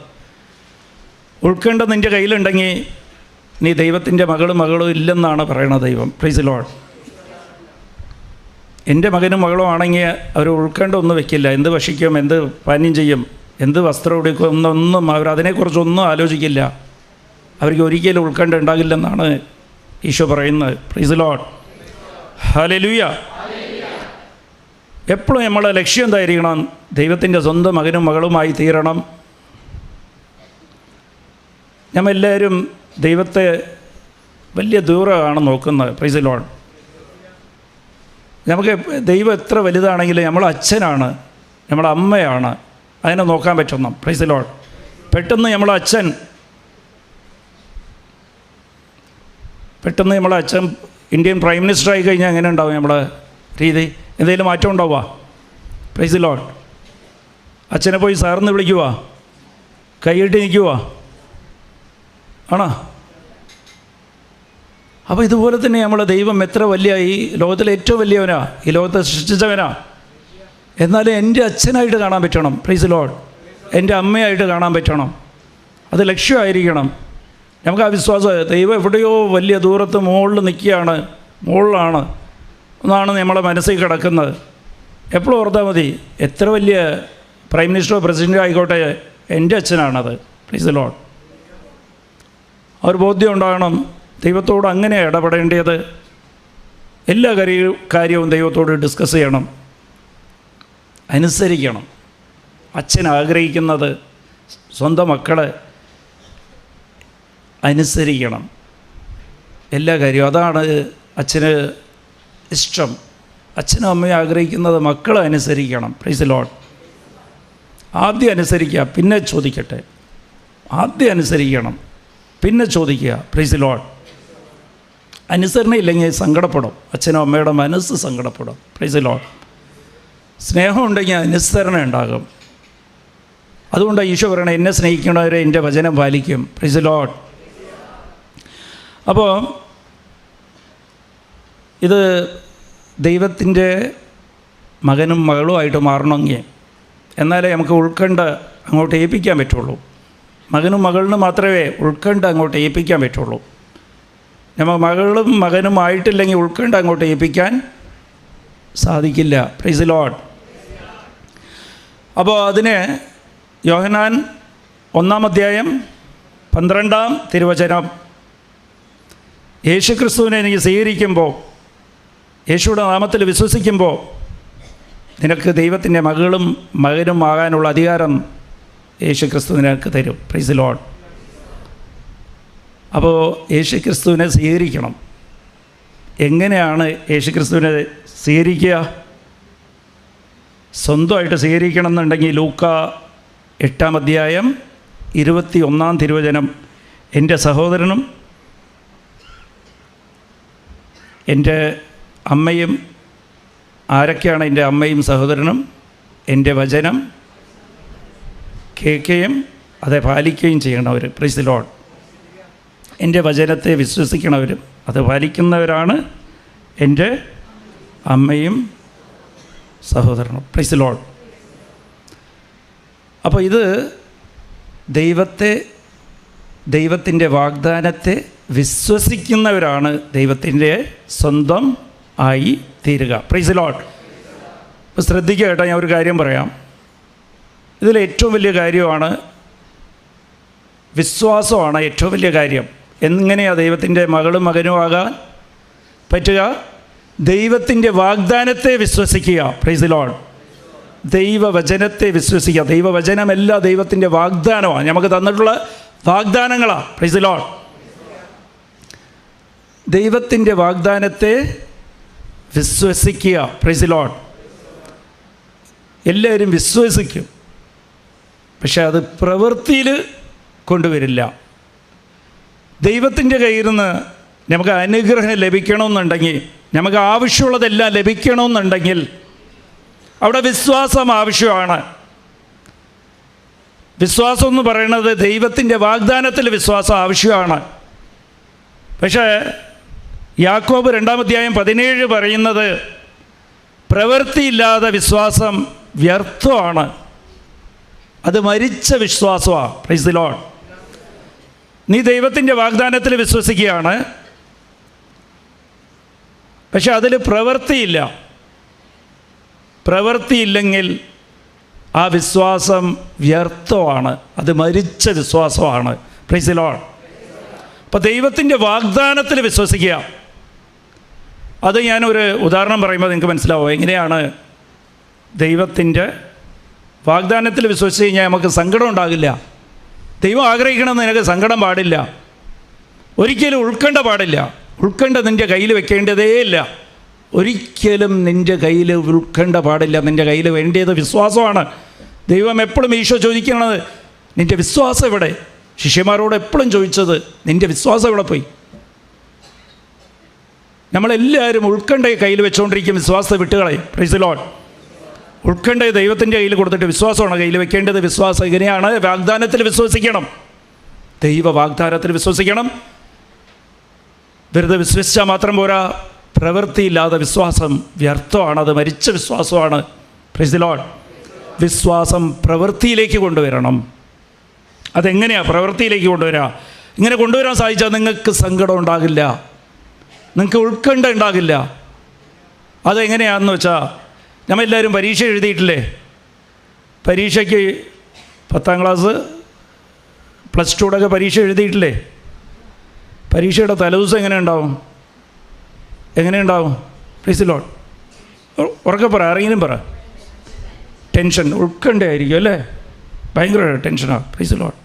ഉൾക്കൊണ്ട നിൻ്റെ കയ്യിലുണ്ടെങ്കിൽ നീ ദൈവത്തിൻ്റെ മകളും ഇല്ലെന്നാണ് പറയണത് ദൈവം. Price the Lord. എൻ്റെ മകനും മകളും ആണെങ്കിൽ അവർ ഉൾക്കൊണ്ട ഒന്നും വെക്കില്ല. എന്ത് ഭക്ഷിക്കും, എന്ത് പാനീയം ചെയ്യും, എന്ത് വസ്ത്രം എടുക്കും എന്നൊന്നും അവർ അതിനെക്കുറിച്ചൊന്നും ആലോചിക്കില്ല. അവർക്ക് ഒരിക്കലും ഉൾക്കൊണ്ട ഉണ്ടാകില്ലെന്നാണ് ഈശോ പറയുന്നത്. Price the Lord. ഹല്ലേലൂയ. എപ്പോഴും നമ്മളെ ലക്ഷ്യം എന്തായിരിക്കണം? ദൈവത്തിൻ്റെ സ്വന്തം മകനും മകളുമായി തീരണം. നമ്മളെല്ലാവരും ദൈവത്തെ വലിയ ദൂരമാണ് നോക്കുന്നത്. Price the Lord. നമുക്ക് ദൈവം എത്ര വലുതാണെങ്കിലും നമ്മളെ അച്ഛനാണ്, നമ്മളെ അമ്മയാണ്, അതിനെ നോക്കാൻ പറ്റണം. Price the Lord. പെട്ടെന്ന് നമ്മളെ അച്ഛൻ ഇന്ത്യൻ പ്രൈം മിനിസ്റ്റർ ആയി കഴിഞ്ഞാൽ എങ്ങനെ ഉണ്ടാവും നമ്മളെ രീതി? എന്തെങ്കിലും മാറ്റം ഉണ്ടാവുക? Price the Lord. അച്ഛനെ പോയി സാറിന്ന് വിളിക്കുക, കൈയിട്ട് നിൽക്കുക ആണോ? അപ്പോൾ ഇതുപോലെ തന്നെ നമ്മളെ ദൈവം എത്ര വലിയ, ഈ ലോകത്തിലെ ഏറ്റവും വലിയവനാ, ഈ ലോകത്തെ സൃഷ്ടിച്ചവനാ. എന്നാലും എൻ്റെ അച്ഛനായിട്ട് കാണാൻ പറ്റണം. Price the Lord. എൻ്റെ അമ്മയായിട്ട് കാണാൻ പറ്റണം. അത് ലക്ഷ്യമായിരിക്കണം. നമുക്ക് ആ വിശ്വാസം, ദൈവം എവിടെയോ വലിയ ദൂരത്ത് മുകളിലാണ് എന്നാണ് നമ്മളെ മനസ്സിൽ കിടക്കുന്നത്. എപ്പോഴും ഓർത്താൽ മതി, എത്ര വലിയ പ്രൈം മിനിസ്റ്ററോ പ്രസിഡൻറ്റോ ആയിക്കോട്ടെ, എൻ്റെ അച്ഛനാണത്. Price the Lord. ആ ഒരു ബോധ്യം ഉണ്ടാകണം. ദൈവത്തോട് അങ്ങനെ ഇടപെടേണ്ടത്. എല്ലാ കാര്യവും ദൈവത്തോട് ഡിസ്കസ് ചെയ്യണം, അനുസരിക്കണം. അച്ഛൻ ആഗ്രഹിക്കുന്നത് സ്വന്തം മക്കളെ അനുസരിക്കണം. എല്ലാ കാര്യവും അതാണ് അച്ഛന് ഇഷ്ടം. അച്ഛനും അമ്മയും ആഗ്രഹിക്കുന്നത് മക്കളെ അനുസരിക്കണം. Price the Lord. ആദ്യം അനുസരിക്കുക, പിന്നെ ചോദിക്കട്ടെ. ആദ്യം അനുസരിക്കണം, പിന്നെ ചോദിക്കുക. Price the Lord. അനുസരണ ഇല്ലെങ്കിൽ സങ്കടപ്പെടും. അച്ഛനും അമ്മയുടെ മനസ്സ് സങ്കടപ്പെടും. Price the Lord. സ്നേഹം ഉണ്ടെങ്കിൽ അനുസരണ ഉണ്ടാകും. അതുകൊണ്ടാണ് ഈശോ പറയണത്, എന്നെ സ്നേഹിക്കുന്നവരെ എൻ്റെ വചനം പാലിക്കും. Price the Lord. അപ്പോൾ ഇത് ദൈവത്തിൻ്റെ മകനും മകളുമായിട്ട് മാറണമെങ്കിൽ എന്നാലേ നമുക്ക് ഉൾക്കണ്ട അങ്ങോട്ട് ഏൽപ്പിക്കാൻ പറ്റുള്ളൂ. മകനും മകളിനും മാത്രമേ ഉൾക്കണ്ട അങ്ങോട്ട് ഏൽപ്പിക്കാൻ പറ്റുള്ളൂ. നമ്മൾ മകളും മകനും ആയിട്ടില്ലെങ്കിൽ ഉൾക്കണ്ട അങ്ങോട്ട് ഏൽപ്പിക്കാൻ സാധിക്കില്ല. Price the Lord. അപ്പോൾ അതിന് യോഹന്നാൻ 1-ാം അധ്യായം 12-ാം തിരുവചനം, യേശു ക്രിസ്തുവിനെ നീ സ്വീകരിക്കുമ്പോൾ, യേശുവിടെ നാമത്തിൽ വിശ്വസിക്കുമ്പോൾ നിനക്ക് ദൈവത്തിൻ്റെ മകളും മകനും ആകാനുള്ള അധികാരം യേശു ക്രിസ്തു നിനക്ക് തരും. Price the Lord. അപ്പോൾ യേശു ക്രിസ്തുവിനെ സ്വീകരിക്കണം. എങ്ങനെയാണ് യേശു ക്രിസ്തുവിനെ സ്വീകരിക്കുക? സ്വന്തമായിട്ട് സ്വീകരിക്കണം എന്നുണ്ടെങ്കിൽ ലൂക്ക 8-ാം അധ്യായം 21-ാം തിരുവചനം, എൻ്റെ സഹോദരനും എൻ്റെ അമ്മയും, ആരൊക്കെയാണ് എൻ്റെ അമ്മയും സഹോദരനും? എൻ്റെ വചനം കേൾക്കുകയും അത് പാലിക്കുകയും ചെയ്യണവർ. Price the Lord. എൻ്റെ വചനത്തെ വിശ്വസിക്കണവരും അത് പാലിക്കുന്നവരാണ് എൻ്റെ അമ്മയും സഹോദരനും. Price the Lord. അപ്പോൾ ഇത് ദൈവത്തിൻ്റെ വാഗ്ദാനത്തെ വിശ്വസിക്കുന്നവരാണ് ദൈവത്തിൻ്റെ സ്വന്തം ആയി തീരുക. Price the Lord. അപ്പോൾ ശ്രദ്ധിക്കുക കേട്ടോ, ഞാൻ ഒരു കാര്യം പറയാം. ഇതിൽ ഏറ്റവും വലിയ കാര്യമാണ് വിശ്വാസമാണ്. ഏറ്റവും വലിയ കാര്യം എങ്ങനെയാണ് ദൈവത്തിൻ്റെ മകളും മകനും ആകാൻ പറ്റുക? ദൈവത്തിൻ്റെ വാഗ്ദാനത്തെ വിശ്വസിക്കുക. Price the Lord. ദൈവവചനത്തെ വിശ്വസിക്കുക. ദൈവവചനമല്ല, ദൈവത്തിൻ്റെ വാഗ്ദാനമാണ്, നമുക്ക് തന്നിട്ടുള്ള വാഗ്ദാനങ്ങളാണ്. Price the Lord. ദൈവത്തിൻ്റെ വാഗ്ദാനത്തെ വിശ്വസിക്കുക. Price the Lord. എല്ലാവരും വിശ്വസിക്കും, പക്ഷെ അത് പ്രവൃത്തിയിൽ കൊണ്ടുവരില്ല. ദൈവത്തിൻ്റെ കയ്യിൽ നിന്ന് നമുക്ക് അനുഗ്രഹം ലഭിക്കണമെന്നുണ്ടെങ്കിൽ, നമുക്ക് ആവശ്യമുള്ളതെല്ലാം ലഭിക്കണമെന്നുണ്ടെങ്കിൽ അവിടെ വിശ്വാസം ആവശ്യമാണ്. വിശ്വാസം എന്ന് പറയുന്നത് ദൈവത്തിൻ്റെ വാഗ്ദാനത്തിൽ വിശ്വാസം ആവശ്യമാണ്. പക്ഷേ യാക്കോബ് 2-ാം അധ്യായം 17 പറയുന്നത് പ്രവൃത്തിയില്ലാതെ വിശ്വാസം വ്യർത്ഥമാണ്, അത് മരിച്ച വിശ്വാസമാണ്. Price the Lord. നീ ദൈവത്തിൻ്റെ വാഗ്ദാനത്തിൽ വിശ്വസിക്കുകയാണ്, പക്ഷെ അതിൽ പ്രവൃത്തിയില്ല. പ്രവൃത്തിയില്ലെങ്കിൽ ആ വിശ്വാസം വ്യർത്ഥമാണ്, അത് മരിച്ച വിശ്വാസമാണ്. Price the Lord. അപ്പോൾ ദൈവത്തിൻ്റെ വാഗ്ദാനത്തിൽ വിശ്വസിക്കുക. അത് ഞാനൊരു ഉദാഹരണം പറയുമ്പോൾ നിങ്ങൾക്ക് മനസ്സിലാവും എങ്ങനെയാണ്. ദൈവത്തിൻ്റെ വാഗ്ദാനത്തിൽ വിശ്വസിച്ച് കഴിഞ്ഞാൽ നമുക്ക് സങ്കടം ഉണ്ടാകില്ല. ദൈവം ആഗ്രഹിക്കണമെന്ന് നിനക്ക് സങ്കടം പാടില്ല, ഒരിക്കലും ഉൾക്കണ്ട പാടില്ല. ഉൾക്കണ്ട നിൻ്റെ കയ്യിൽ വെക്കേണ്ടതേ ഇല്ല. ഒരിക്കലും നിൻ്റെ കയ്യിൽ ഉൾക്കണ്ട പാടില്ല. നിൻ്റെ കയ്യിൽ വേണ്ടിയത് വിശ്വാസമാണ്. ദൈവം എപ്പോഴും ഈശോ ചോദിക്കുന്നത് നിൻ്റെ വിശ്വാസം എവിടെ? ശിഷ്യന്മാരോട് എപ്പോഴും ചോദിച്ചത് നിൻ്റെ വിശ്വാസം എവിടെ പോയി? നമ്മളെല്ലാവരും ഉൾക്കണ്ടയെ കയ്യിൽ വെച്ചുകൊണ്ടിരിക്കും, വിശ്വാസത്തെ വിട്ടുകളയും. Praise the Lord. ഉൾക്കണ്ടയെ ദൈവത്തിൻ്റെ കയ്യിൽ കൊടുത്തിട്ട് വിശ്വാസമാണ് കയ്യിൽ വെക്കേണ്ടത്. വിശ്വാസം എങ്ങനെയാണ്? വാഗ്ദാനത്തിൽ വിശ്വസിക്കണം. ദൈവ വാഗ്ദാനത്തിൽ വിശ്വസിക്കണം. വെറുതെ വിശ്വസിച്ചാൽ മാത്രം പോരാ, പ്രവൃത്തിയില്ലാതെ വിശ്വാസം വ്യർത്ഥമാണ്, അത് മരിച്ച വിശ്വാസമാണ്. Price the Lord. വിശ്വാസം പ്രവൃത്തിയിലേക്ക് കൊണ്ടുവരണം. അതെങ്ങനെയാണ് പ്രവൃത്തിയിലേക്ക് കൊണ്ടുവരിക? ഇങ്ങനെ കൊണ്ടുവരാൻ സാധിച്ചാൽ നിങ്ങൾക്ക് സങ്കടം ഉണ്ടാകില്ല, നിങ്ങൾക്ക് ഉൾക്കണ്ട ഉണ്ടാകില്ല. അതെങ്ങനെയാണെന്ന് വെച്ചാൽ, നമ്മളെല്ലാവരും പരീക്ഷ എഴുതിയിട്ടില്ലേ? പരീക്ഷയ്ക്ക് 10-ാം ക്ലാസ് പ്ലസ് ടുവിടൊക്കെ പരീക്ഷ എഴുതിയിട്ടില്ലേ? പരീക്ഷയുടെ തലേദിവസം എങ്ങനെ ഉണ്ടാവും? Price the Lord. ഉറക്കെ പറ, ആരെങ്കിലും പറ. ടെൻഷൻ, ഉൾക്കണ്ടയായിരിക്കും അല്ലേ? ഭയങ്കര ടെൻഷനാണ്. Price the Lord.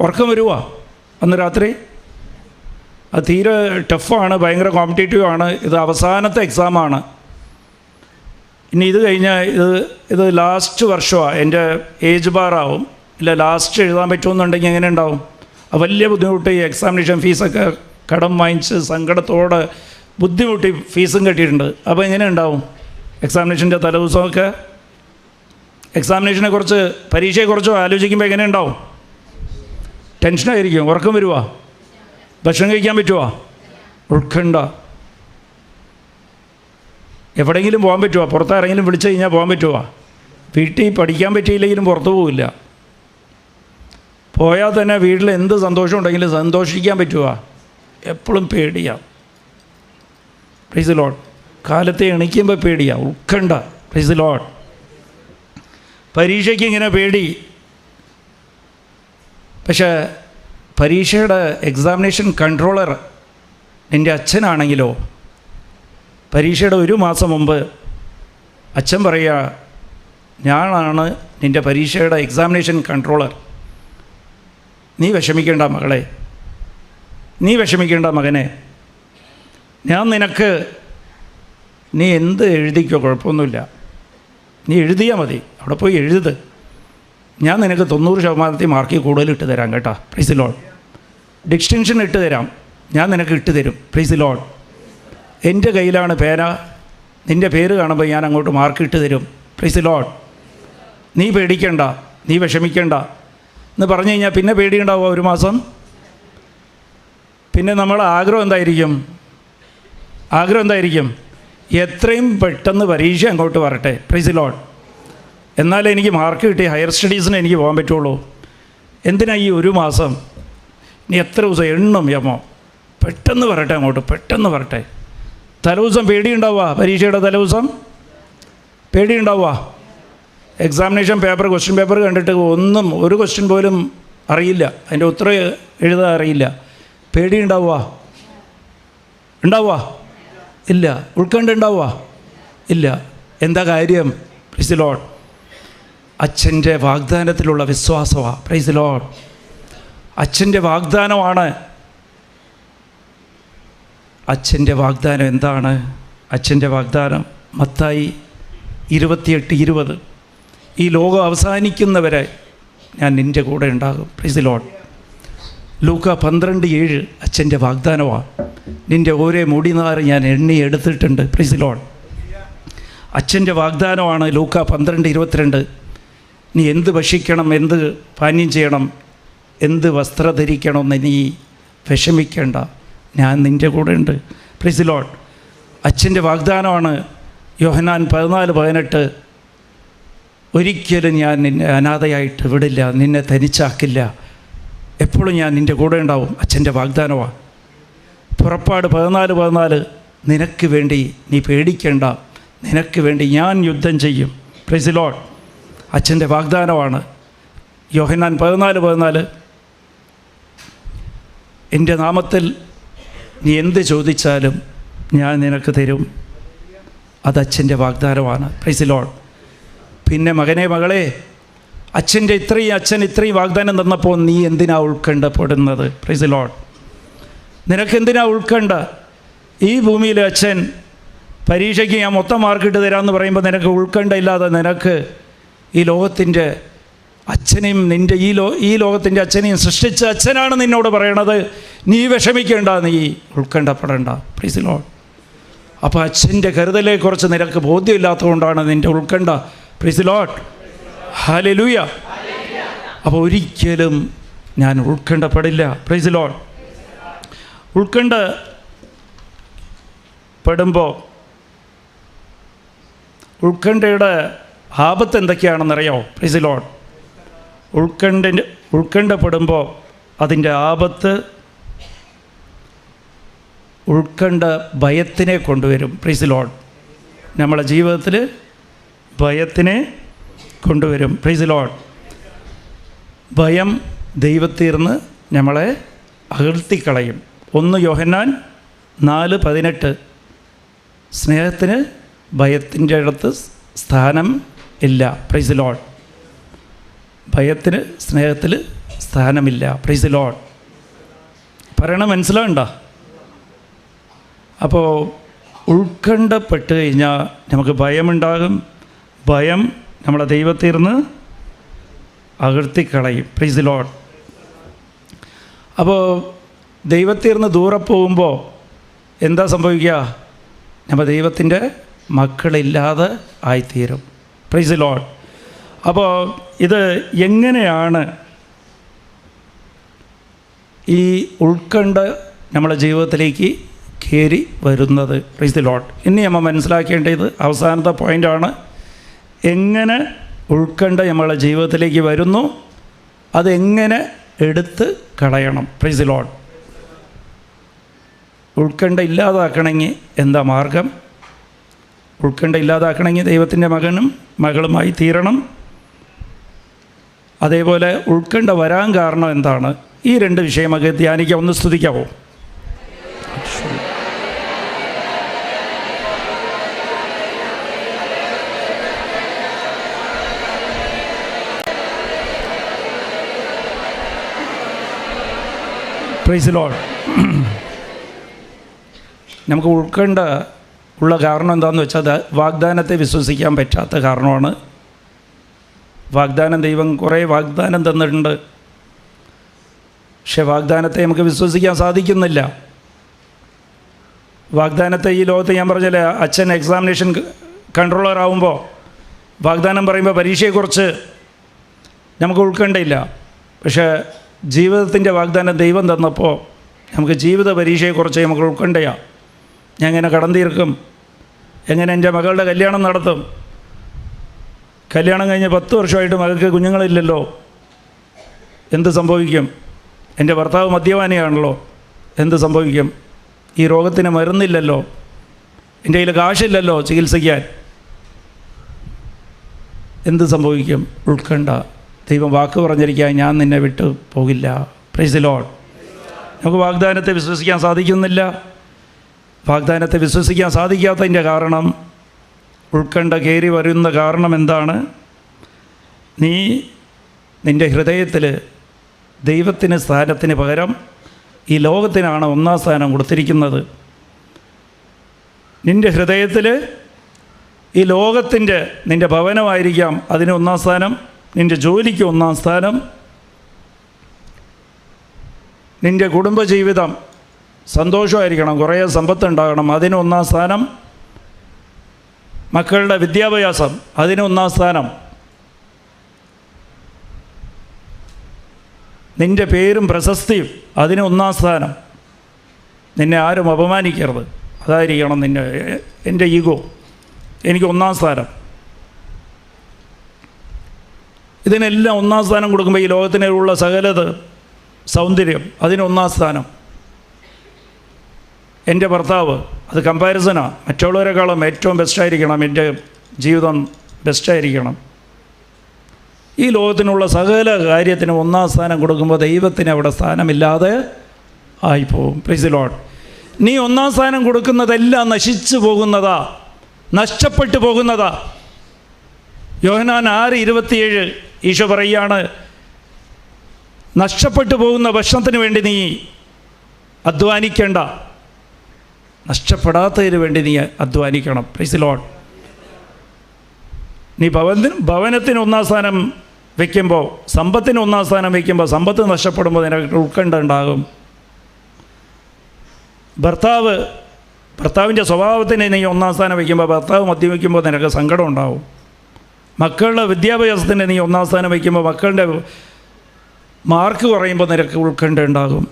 ഉറക്കം വരുവാ അന്ന് രാത്രി? അത് തീരെ ടഫാണ്, ഭയങ്കര കോമ്പറ്റേറ്റീവാണ്. ഇത് അവസാനത്തെ എക്സാമാണ്. ഇനി ഇത് കഴിഞ്ഞാൽ ഇത് ലാസ്റ്റ് വർഷമാണ്. എൻ്റെ ഏജ് ബാറാവും. ഇല്ല, ലാസ്റ്റ് എഴുതാൻ പറ്റുമെന്നുണ്ടെങ്കിൽ എങ്ങനെ ഉണ്ടാവും? വലിയ ബുദ്ധിമുട്ട്. ഈ എക്സാമിനേഷൻ ഫീസൊക്കെ കടം വാങ്ങിച്ച് സങ്കടത്തോടെ ബുദ്ധിമുട്ടി ഫീസും കെട്ടിയിട്ടുണ്ട്. അപ്പോൾ എങ്ങനെ ഉണ്ടാവും എക്സാമിനേഷൻ്റെ തലേദിവസമൊക്കെ? എക്സാമിനേഷനെക്കുറിച്ച്, പരീക്ഷയെക്കുറിച്ചോ ആലോചിക്കുമ്പോൾ എങ്ങനെ ഉണ്ടാവും? ടെൻഷനായിരിക്കും. ഉറക്കം വരുവാ? ഭക്ഷണം കഴിക്കാൻ പറ്റുമോ? ഉൾക്കണ്ട. എവിടെയെങ്കിലും പോകാൻ പറ്റുമോ? പുറത്താരെങ്കിലും വിളിച്ചു കഴിഞ്ഞാൽ പോകാൻ പറ്റുമോ? വീട്ടിൽ പഠിക്കാൻ പറ്റിയില്ലെങ്കിലും പുറത്തു പോവില്ല. പോയാൽ തന്നെ വീട്ടിൽ എന്ത് സന്തോഷം ഉണ്ടെങ്കിലും സന്തോഷിക്കാൻ പറ്റുമോ? എപ്പോഴും പേടിയാണ്. Price the Lord. കാലത്തെ എണീക്കുമ്പോൾ പേടിയാണ്, ഉൾക്കണ്ട. Praise the Lord. പരീക്ഷയ്ക്ക് ഇങ്ങനെ പേടി. പക്ഷേ പരീക്ഷയുടെ എക്സാമിനേഷൻ കൺട്രോളർ നിൻ്റെ അച്ഛനാണെങ്കിലോ, പരീക്ഷയുടെ 1 മാസം മുമ്പ് അച്ഛൻ പറയുക, ഞാനാണ് നിൻ്റെ പരീക്ഷയുടെ എക്സാമിനേഷൻ കൺട്രോളർ, നീ വിഷമിക്കേണ്ട മകളെ, നീ വിഷമിക്കേണ്ട മകനെ, ഞാൻ നിനക്ക്, നീ എന്ത് എഴുതിക്കോ കുഴപ്പമൊന്നുമില്ല, നീ എഴുതിയാൽ മതി, അവിടെ പോയി എഴുത്, ഞാൻ നിനക്ക് 90% മാർക്കിൽ കൂടുതൽ ഇട്ട് തരാം കേട്ടോ. Price the Lord. ഡിസ്റ്റിങ്ഷൻ ഇട്ട് തരാം, ഞാൻ നിനക്ക് ഇട്ട് തരും. Price the Lord. എൻ്റെ കയ്യിലാണ് പേന, നിൻ്റെ പേര് കാണുമ്പോൾ ഞാൻ അങ്ങോട്ട് മാർക്ക് ഇട്ട് തരും. Price the Lord. നീ പേടിക്കണ്ട, നീ വിഷമിക്കണ്ട എന്ന് പറഞ്ഞു കഴിഞ്ഞാൽ പിന്നെ പേടിയുണ്ടാവുക 1 മാസം. പിന്നെ നമ്മളെ ആഗ്രഹം എന്തായിരിക്കും? ആഗ്രഹം എന്തായിരിക്കും? എത്രയും പെട്ടെന്ന് പരീക്ഷ അങ്ങോട്ട് വരട്ടെ. Price the Lord. എന്നാലേ എനിക്ക് മാർക്ക് കിട്ടി ഹയർ സ്റ്റഡീസിന് എനിക്ക് പോകാൻ പറ്റുള്ളൂ. എന്തിനാ ഈ 1 മാസം? ഇനി എത്ര ദിവസം എണ്ണും യമോ? പെട്ടെന്ന് വരട്ടെ അങ്ങോട്ട്, പെട്ടെന്ന് വരട്ടെ. തലേദിവസം പേടിയുണ്ടാവുക? പരീക്ഷയുടെ തലേദിവസം പേടിയുണ്ടാവുക? എക്സാമിനേഷൻ പേപ്പർ, ക്വസ്റ്റ്യൻ പേപ്പർ കണ്ടിട്ട് ഒരു ക്വസ്റ്റ്യൻ പോലും അറിയില്ല, അതിൻ്റെ ഉത്തരം എഴുതാൻ അറിയില്ല. പേടിയുണ്ടാവുക? ഉണ്ടാവുക? ഇല്ല. ഉൾക്കണ്ട ഉണ്ടാവുക? ഇല്ല. എന്താ കാര്യം? Price the Lord. അച്ഛൻ്റെ വാഗ്ദാനത്തിലുള്ള വിശ്വാസമാണ്. Price the Lord. അച്ഛൻ്റെ വാഗ്ദാനമാണ്. അച്ഛൻ്റെ വാഗ്ദാനം എന്താണ്? അച്ഛൻ്റെ വാഗ്ദാനം മത്തായി 28:20, ഈ ലോകം അവസാനിക്കുന്നവരെ ഞാൻ നിൻ്റെ കൂടെ ഉണ്ടാകും. Price the Lord. ലൂക്ക 12:7 അച്ഛൻ്റെ വാഗ്ദാനമാണ്. നിൻ്റെ ഓരോ മുടിനാറ് ഞാൻ എണ്ണി എടുത്തിട്ടുണ്ട്. Price the Lord. അച്ഛൻ്റെ വാഗ്ദാനമാണ് ലൂക്ക 12:22. നീ എന്ത് ഭക്ഷിക്കണം, എന്ത് പാനീയം ചെയ്യണം, എന്ത് വസ്ത്രം ധരിക്കണമെന്ന് നീ വിഷമിക്കേണ്ട, ഞാൻ നിൻ്റെ കൂടെ ഉണ്ട്. Price the Lord. അച്ഛൻ്റെ വാഗ്ദാനമാണ് യോഹന്നാൻ 14:18. ഒരിക്കലും ഞാൻ നിന്നെ അനാഥയായിട്ട് വിടില്ല, നിന്നെ തനിച്ചാക്കില്ല, എപ്പോഴും ഞാൻ നിൻ്റെ കൂടെ ഉണ്ടാവും. അച്ഛൻ്റെ വാഗ്ദാനമാണ്. പുറപ്പാട് 14:14 നിനക്ക് വേണ്ടി നീ പേടിക്കേണ്ട, നിനക്ക് വേണ്ടി ഞാൻ യുദ്ധം ചെയ്യും. Price the Lord. അച്ഛൻ്റെ വാഗ്ദാനമാണ്. യോഹന്നാൻ 14:14 എൻ്റെ നാമത്തിൽ നീ എന്ത് ചോദിച്ചാലും ഞാൻ നിനക്ക് തരും. അത് അച്ഛൻ്റെ വാഗ്ദാനമാണ്. Praise the Lord. പിന്നെ മകനെ, മകളെ, അച്ഛൻ ഇത്രയും വാഗ്ദാനം തന്നപ്പോൾ നീ എന്തിനാ ഉൾക്കണ്ടപ്പെടുന്നത്? Praise the Lord. നിനക്കെന്തിനാ ഉൾക്കണ്ട? ഈ ഭൂമിയിൽ അച്ഛൻ പരീക്ഷയ്ക്ക് ഞാൻ മൊത്തം മാർക്കിട്ട് തരാമെന്ന് പറയുമ്പോൾ നിനക്ക് ഉൾക്കണ്ടയില്ലാതെ നിനക്ക് ഈ ലോകത്തിൻ്റെ അച്ഛനെയും ഈ ലോകത്തിൻ്റെ അച്ഛനെയും സൃഷ്ടിച്ച അച്ഛനാണ് നിന്നോട് പറയണത്, നീ വിഷമിക്കേണ്ട, നീ ഉൾക്കണ്ടപ്പെടേണ്ട. Price the Lord. അപ്പോൾ അച്ഛൻ്റെ കരുതലെക്കുറിച്ച് നിനക്ക് ബോധ്യമില്ലാത്തതുകൊണ്ടാണ് നിൻ്റെ ഉൾക്കണ്ട. Praise the Lord. ഹല്ലേലൂയ. അപ്പോൾ ഒരിക്കലും ഞാൻ ഉൾക്കണ്ടപ്പെടില്ല. Praise the Lord. ഉൾക്കണ്ടപ്പെടുമ്പോൾ ഉൾക്കണ്ടയുടെ ആപത്ത് എന്തൊക്കെയാണെന്നറിയാമോ? Praise the Lord. ഉൾക്കണ്ടപ്പെടുമ്പോൾ അതിൻ്റെ ആപത്ത്, ഉൾക്കണ്ട ഭയത്തിനെ കൊണ്ടുവരും. Praise the Lord. നമ്മളെ ജീവിതത്തിൽ ഭയത്തിനെ കൊണ്ടുവരും. Praise the Lord. ഭയം ദൈവത്തീർന്ന് നമ്മളെ അകഴ്ത്തിക്കളയും. 1 യോഹന്നാൻ 4:18 സ്നേഹത്തിന് ഭയത്തിൻ്റെ അടുത്ത് സ്ഥാനം ഇല്ല. Price the Lord. ഭയത്തിന് സ്നേഹത്തിൽ സ്ഥാനമില്ല. Praise the Lord. പറയണം, മനസ്സിലാകണ്ട? അപ്പോൾ ഉൾക്കണ്ടപ്പെട്ട് കഴിഞ്ഞാൽ നമുക്ക് ഭയമുണ്ടാകും. ഭയം നമ്മളെ ദൈവത്തീർന്ന് അകഴ്ത്തിക്കളയും. Praise the Lord. അപ്പോൾ ദൈവത്തീർന്ന് ദൂരെ പോകുമ്പോൾ എന്താ സംഭവിക്കുക? നമ്മൾ ദൈവത്തിൻ്റെ മക്കളില്ലാതെ ആയിത്തീരും. Price the Lord. അപ്പോൾ ഇത് എങ്ങനെയാണ് ഈ ഉൾക്കണ്ട നമ്മളെ ജീവിതത്തിലേക്ക് കയറി വരുന്നത്? Price the Lord. ഇനി നമ്മൾ മനസ്സിലാക്കേണ്ടത് അവസാനത്തെ പോയിൻ്റാണ്, എങ്ങനെ ഉൾക്കണ്ട നമ്മളെ ജീവിതത്തിലേക്ക് വരുന്നു, അതെങ്ങനെ എടുത്ത് കളയണം. Praise the Lord. ഉൾക്കണ്ട ഇല്ലാതാക്കണമെങ്കിൽ എന്താ മാർഗം? ഉൾക്കണ്ട ഇല്ലാതാക്കണമെങ്കിൽ ദൈവത്തിൻ്റെ മകനും മകളുമായി തീരണം. അതേപോലെ ഉൾക്കണ്ട വരാൻ കാരണം എന്താണ്? ഈ രണ്ട് വിഷയമൊക്കെ ധ്യാനിക്കാം. ഒന്ന് സ്തുതിക്കാവോ? Price the Lord. നമുക്ക് ഉൾക്കണ്ട ഉള്ള കാരണം എന്താണെന്ന് വെച്ചാൽ വാഗ്ദാനത്തെ വിശ്വസിക്കാൻ പറ്റാത്ത കാരണമാണ്. വാഗ്ദാനം, ദൈവം കുറേ വാഗ്ദാനം തന്നിട്ടുണ്ട്, പക്ഷെ വാഗ്ദാനത്തെ നമുക്ക് വിശ്വസിക്കാൻ സാധിക്കുന്നില്ല. വാഗ്ദാനത്തെ ഈ ലോകത്ത് ഞാൻ പറഞ്ഞില്ലേ, അച്ഛൻ എക്സാമിനേഷൻ കൺട്രോളർ ആകുമ്പോൾ വാഗ്ദാനം പറയുമ്പോൾ പരീക്ഷയെക്കുറിച്ച് നമുക്ക് ഉൾക്കണ്ടയില്ല. പക്ഷേ ജീവിതത്തിൻ്റെ വാഗ്ദാനം ദൈവം തന്നപ്പോൾ നമുക്ക് ജീവിത പരീക്ഷയെക്കുറിച്ച് നമുക്ക് ഉൾക്കണ്ടയാണ്. ഞാൻ എങ്ങനെ കടം തീർക്കും, എങ്ങനെ എൻ്റെ മകളുടെ കല്യാണം നടത്തും, കല്യാണം കഴിഞ്ഞ് 10 വർഷമായിട്ട് മകൾക്ക് കുഞ്ഞുങ്ങളില്ലല്ലോ, എന്ത് സംഭവിക്കും? എൻ്റെ ഭർത്താവ് മദ്യപാനിയാണല്ലോ, എന്ത് സംഭവിക്കും? ഈ രോഗത്തിന് മരുന്നില്ലല്ലോ, എൻ്റെ കയ്യിൽ കാശില്ലല്ലോ ചികിത്സിക്കാൻ, എന്ത് സംഭവിക്കും? ഉൾക്കണ്ട. ദൈവം വാക്ക് പറഞ്ഞിരിക്കാൻ, ഞാൻ നിന്നെ വിട്ട് പോകില്ല. Price the Lord. നമുക്ക് വാഗ്ദാനത്തെ വിശ്വസിക്കാൻ സാധിക്കുന്നില്ല. വാഗ്ദാനത്തെ വിശ്വസിക്കാൻ സാധിക്കാത്തതിൻ്റെ കാരണം, ഉൾക്കണ്ട കയറി വരുന്ന കാരണം എന്താണ്? നീ നിൻ്റെ ഹൃദയത്തിൽ ദൈവത്തിന് സ്ഥാനത്തിന് പകരം ഈ ലോകത്തിനാണ് 1-ാം സ്ഥാനം കൊടുത്തിരിക്കുന്നത്. നിൻ്റെ ഹൃദയത്തിൽ ഈ ലോകത്തിൻ്റെ നിൻ്റെ ഭവനമായിരിക്കാം അതിന് 1-ാം സ്ഥാനം, നിൻ്റെ ജോലിക്ക് 1-ാം സ്ഥാനം, നിൻ്റെ കുടുംബജീവിതം സന്തോഷമായിരിക്കണം, കുറേ സമ്പത്തുണ്ടാകണം, അതിന് 1-ാം സ്ഥാനം, മക്കളുടെ വിദ്യാഭ്യാസം അതിന് 1-ാം സ്ഥാനം, നിൻ്റെ പേരും പ്രശസ്തിയും അതിന് 1-ാം സ്ഥാനം, നിന്നെ ആരും അപമാനിക്കരുത്, അതായിരിക്കണം നിന്നെ, എൻ്റെ ഈഗോ, എനിക്ക് 1-ാം സ്ഥാനം. ഇതിനെല്ലാം 1-ാം സ്ഥാനം കൊടുക്കുമ്പോൾ ഈ ലോകത്തിനുള്ള സകലത് സൗന്ദര്യം അതിന് 1-ാം സ്ഥാനം. എൻ്റെ ഭർത്താവ് അത് കമ്പാരിസനാണ്, മറ്റുള്ളവരെക്കാളും ഏറ്റവും ബെസ്റ്റായിരിക്കണം, എൻ്റെ ജീവിതം ബെസ്റ്റായിരിക്കണം. ഈ ലോകത്തിനുള്ള സകല കാര്യത്തിന് 1-ാം സ്ഥാനം കൊടുക്കുമ്പോൾ ദൈവത്തിന് അവിടെ സ്ഥാനമില്ലാതെ ആയിപ്പോവും. Praise the Lord. നീ 1-ാം സ്ഥാനം കൊടുക്കുന്നതെല്ലാം നശിച്ചു പോകുന്നതാ, നഷ്ടപ്പെട്ടു പോകുന്നതാ. യോഹന്നാൻ 6:27 ഈശോ പറയുകയാണ്, നഷ്ടപ്പെട്ടു പോകുന്ന ഭക്ഷണത്തിന് വേണ്ടി നീ അധ്വാനിക്കേണ്ട, നഷ്ടപ്പെടാത്തതിന് വേണ്ടി നീ അധ്വാനിക്കണം. Price the Lord. നീ ഭവനത്തിന് 1-ാം സ്ഥാനം വയ്ക്കുമ്പോൾ, സമ്പത്തിന് 1-ാം സ്ഥാനം വയ്ക്കുമ്പോൾ, സമ്പത്ത് നഷ്ടപ്പെടുമ്പോൾ നിനക്ക് ഉൾക്കണ്ട ഉണ്ടാകും. ഭർത്താവിൻ്റെ സ്വഭാവത്തിന് നീ 1-ാം സ്ഥാനം വയ്ക്കുമ്പോൾ, ഭർത്താവ് മദ്യപിക്കുമ്പോൾ നിനക്ക് സങ്കടം ഉണ്ടാവും. മക്കളുടെ വിദ്യാഭ്യാസത്തിന് നീ 1-ാം സ്ഥാനം വയ്ക്കുമ്പോൾ, മക്കളുടെ മാർക്ക് കുറയുമ്പോൾ നിനക്ക് ഉൾക്കണ്ട ഉണ്ടാകും.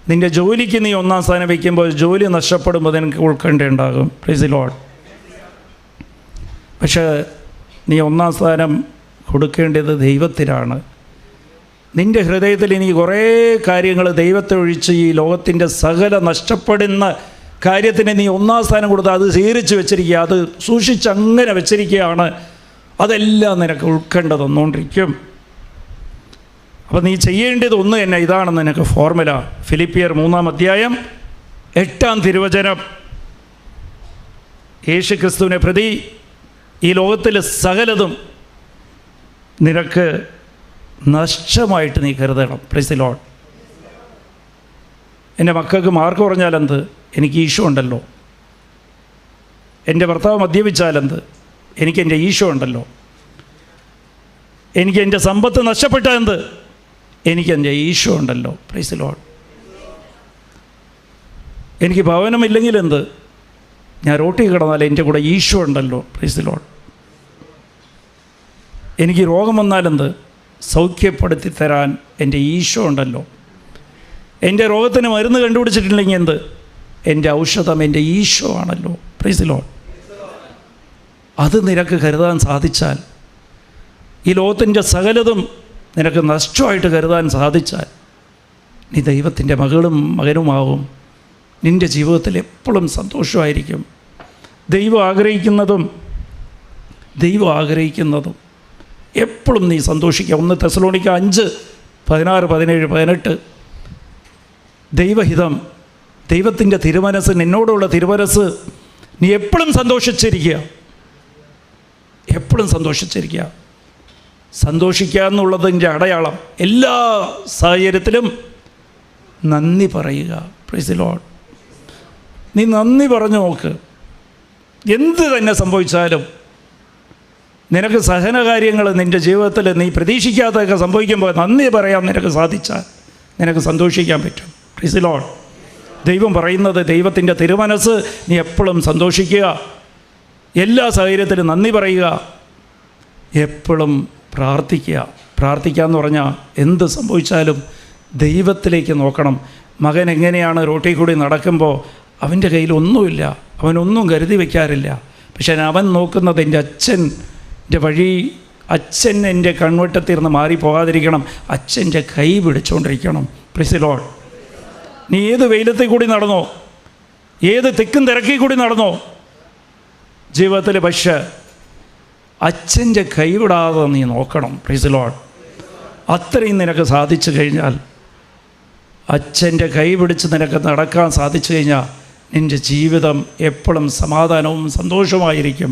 നിൻ്റെ ജോലിക്ക് നീ 1-ാം സ്ഥാനം വയ്ക്കുമ്പോൾ, ജോലി നഷ്ടപ്പെടുമ്പോൾ നിനക്ക് ഉൾക്കണ്ട ഉണ്ടാകും. Price the Lord. പക്ഷേ നീ 1-ാം സ്ഥാനം കൊടുക്കേണ്ടത് ദൈവത്തിനാണ്. നിൻ്റെ ഹൃദയത്തിൽ ഇനി കുറേ കാര്യങ്ങൾ ദൈവത്തെ ഒഴിച്ച് ഈ ലോകത്തിൻ്റെ സകല നഷ്ടപ്പെടുന്ന കാര്യത്തിന് നീ 1-ാം സ്ഥാനം കൊടുത്ത് അത് സ്വീകരിച്ച് വെച്ചിരിക്കുക, അത് സൂക്ഷിച്ചങ്ങനെ വെച്ചിരിക്കുകയാണ്. അതെല്ലാം നിനക്ക് ഉൾക്കണ്ട തന്നുകൊണ്ടിരിക്കും. അപ്പോൾ നീ ചെയ്യേണ്ടത് ഒന്ന് തന്നെ, ഇതാണെന്ന് നിനക്ക് ഫോർമുല. ഫിലിപ്പിയർ 3-ാം അധ്യായം 8-ാം തിരുവചനം. യേശു ക്രിസ്തുവിനെ പ്രതി ഈ ലോകത്തിലെ സകലതും നിനക്ക് നഷ്ടമായിട്ട് നീ കരുതണം. Price the Lord. എൻ്റെ മക്കൾക്ക് മാർക്ക് കുറഞ്ഞാലെന്ത്, എനിക്ക് ഈശോ ഉണ്ടല്ലോ. എൻ്റെ ഭർത്താവ് മദ്യപിച്ചാലെന്ത്, എനിക്ക് എൻ്റെ ഈശോ ഉണ്ടല്ലോ. എനിക്ക് എൻ്റെ സമ്പത്ത് നഷ്ടപ്പെട്ടാൽ എന്ത്, എനിക്ക് എൻ്റെ ഈശോ ഉണ്ടല്ലോ. Price the Lord. എനിക്ക് ഭവനമില്ലെങ്കിൽ എന്ത്, ഞാൻ റോട്ടിൽ കിടന്നാൽ എൻ്റെ കൂടെ ഈശോ ഉണ്ടല്ലോ. Price the Lord. എനിക്ക് രോഗം വന്നാലെന്ത്, സൗഖ്യപ്പെടുത്തി തരാൻ എൻ്റെ ഈശോ ഉണ്ടല്ലോ. എൻ്റെ രോഗത്തിന് മരുന്ന് കണ്ടുപിടിച്ചിട്ടില്ലെങ്കിൽ എന്ത്, എൻ്റെ ഔഷധം എൻ്റെ ഈശോ ആണല്ലോ. Price the Lord. അത് നിനക്ക് കരുതാൻ സാധിച്ചാൽ, ഈ ലോകത്തിൻ്റെ സകലതും നിനക്ക് നഷ്ടമായിട്ട് കരുതാൻ സാധിച്ചാൽ, നീ ദൈവത്തിൻ്റെ മകളും മകനുമാവും. നിൻ്റെ ജീവിതത്തിൽ എപ്പോഴും സന്തോഷമായിരിക്കും. ദൈവം ആഗ്രഹിക്കുന്നതും എപ്പോഴും നീ സന്തോഷിക്കുക. 1 തെസ്സലോനിക്ക 5, 16, 17, 18. ദൈവഹിതം, ദൈവത്തിൻ്റെ തിരുമനസ്, നിന്നോടുള്ള തിരുമനസ്, നീ എപ്പോഴും സന്തോഷിച്ചിരിക്കുക. എപ്പോഴും സന്തോഷിച്ചിരിക്കുക. സന്തോഷിക്കുക എന്നുള്ളതിൻ്റെ അടയാളം എല്ലാ സാഹചര്യത്തിലും നന്ദി പറയുക. Price the Lord. നീ നന്ദി പറഞ്ഞു നോക്ക്. എന്ത് തന്നെ സംഭവിച്ചാലും, നിനക്ക് സഹനകാര്യങ്ങൾ നിൻ്റെ ജീവിതത്തിൽ നീ പ്രതീക്ഷിക്കാത്തതൊക്കെ സംഭവിക്കുമ്പോൾ നന്ദി പറയാൻ നിനക്ക് സാധിച്ചാൽ നിനക്ക് സന്തോഷിക്കാൻ പറ്റും. Price the Lord. ദൈവം പറയുന്നത്, ദൈവത്തിൻ്റെ തിരുമനസ്, നീ എപ്പോഴും സന്തോഷിക്കുക, എല്ലാ സാഹചര്യത്തിലും നന്ദി പറയുക, എപ്പോഴും പ്രാർത്ഥിക്കുക എന്ന് പറഞ്ഞാൽ എന്ത് സംഭവിച്ചാലും ദൈവത്തിലേക്ക് നോക്കണം. മകൻ എങ്ങനെയാണ് റോട്ടിൽ കൂടി നടക്കുമ്പോൾ അവൻ്റെ കയ്യിൽ ഒന്നുമില്ല, അവനൊന്നും കരുതി വയ്ക്കാറില്ല. പക്ഷേ അവൻ നോക്കുന്നത് എൻ്റെ അച്ഛൻ്റെ വഴി, അച്ഛൻ എൻ്റെ കൺവെട്ടത്തിരുന്ന് മാറിപ്പോകാതിരിക്കണം, അച്ഛൻ്റെ കൈ പിടിച്ചുകൊണ്ടിരിക്കണം. Price the Lord. നീ ഏത് വെയിലത്തിൽ കൂടി നടന്നോ, ഏത് തിക്കും തിരക്കിൽ കൂടി നടന്നോ ജീവിതത്തിൽ, പക്ഷേ അച്ഛൻ്റെ കൈവിടാതെ നീ നോക്കണം. Price the Lord. അത്രയും നിനക്ക് സാധിച്ചു കഴിഞ്ഞാൽ, അച്ഛൻ്റെ കൈ പിടിച്ച് നിനക്ക് നടക്കാൻ സാധിച്ചു കഴിഞ്ഞാൽ, നിൻ്റെ ജീവിതം എപ്പോഴും സമാധാനവും സന്തോഷവുമായിരിക്കും.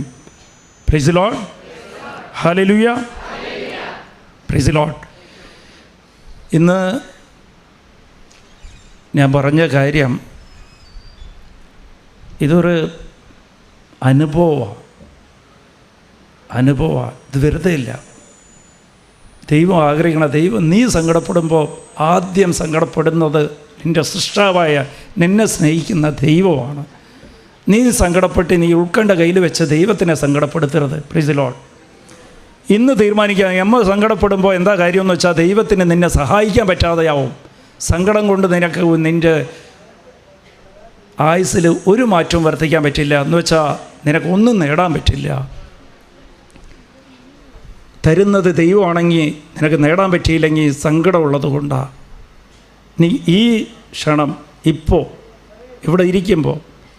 Praise the Lord. Hallelujah. Praise the Lord. ഇന്ന് ഞാൻ പറഞ്ഞ കാര്യം ഇതൊരു അനുഭവമാണ്. ഇത് വെറുതെ ഇല്ല. ദൈവം ആഗ്രഹിക്കണം. ദൈവം, നീ സങ്കടപ്പെടുമ്പോൾ ആദ്യം സങ്കടപ്പെടുന്നത് നിൻ്റെ സൃഷ്ടാവായ, നിന്നെ സ്നേഹിക്കുന്ന ദൈവമാണ്. നീ സങ്കടപ്പെട്ട് നീ ഉൾക്കണ്ട കയ്യിൽ വെച്ച് ദൈവത്തിനെ സങ്കടപ്പെടുത്തരുത്. Price the Lord. ഇന്ന് തീരുമാനിക്കുക, നമ്മൾ സങ്കടപ്പെടുമ്പോൾ എന്താ കാര്യമെന്ന് വെച്ചാൽ, ദൈവത്തിന് നിന്നെ സഹായിക്കാൻ പറ്റാതെയാവും. സങ്കടം കൊണ്ട് നിനക്ക് നിൻ്റെ ആയുസ്സിൽ ഒരു മാറ്റവും വർദ്ധിക്കാൻ പറ്റില്ല. എന്ന് വെച്ചാൽ നിനക്കൊന്നും നേടാൻ പറ്റില്ല. തരുന്നത് ദൈവമാണെങ്കിൽ നിനക്ക് നേടാൻ പറ്റിയില്ലെങ്കിൽ സങ്കടമുള്ളത് കൊണ്ടാണ്. നീ ഈ ക്ഷണം ഇപ്പോൾ ഇവിടെ ഇരിക്കുമ്പോൾ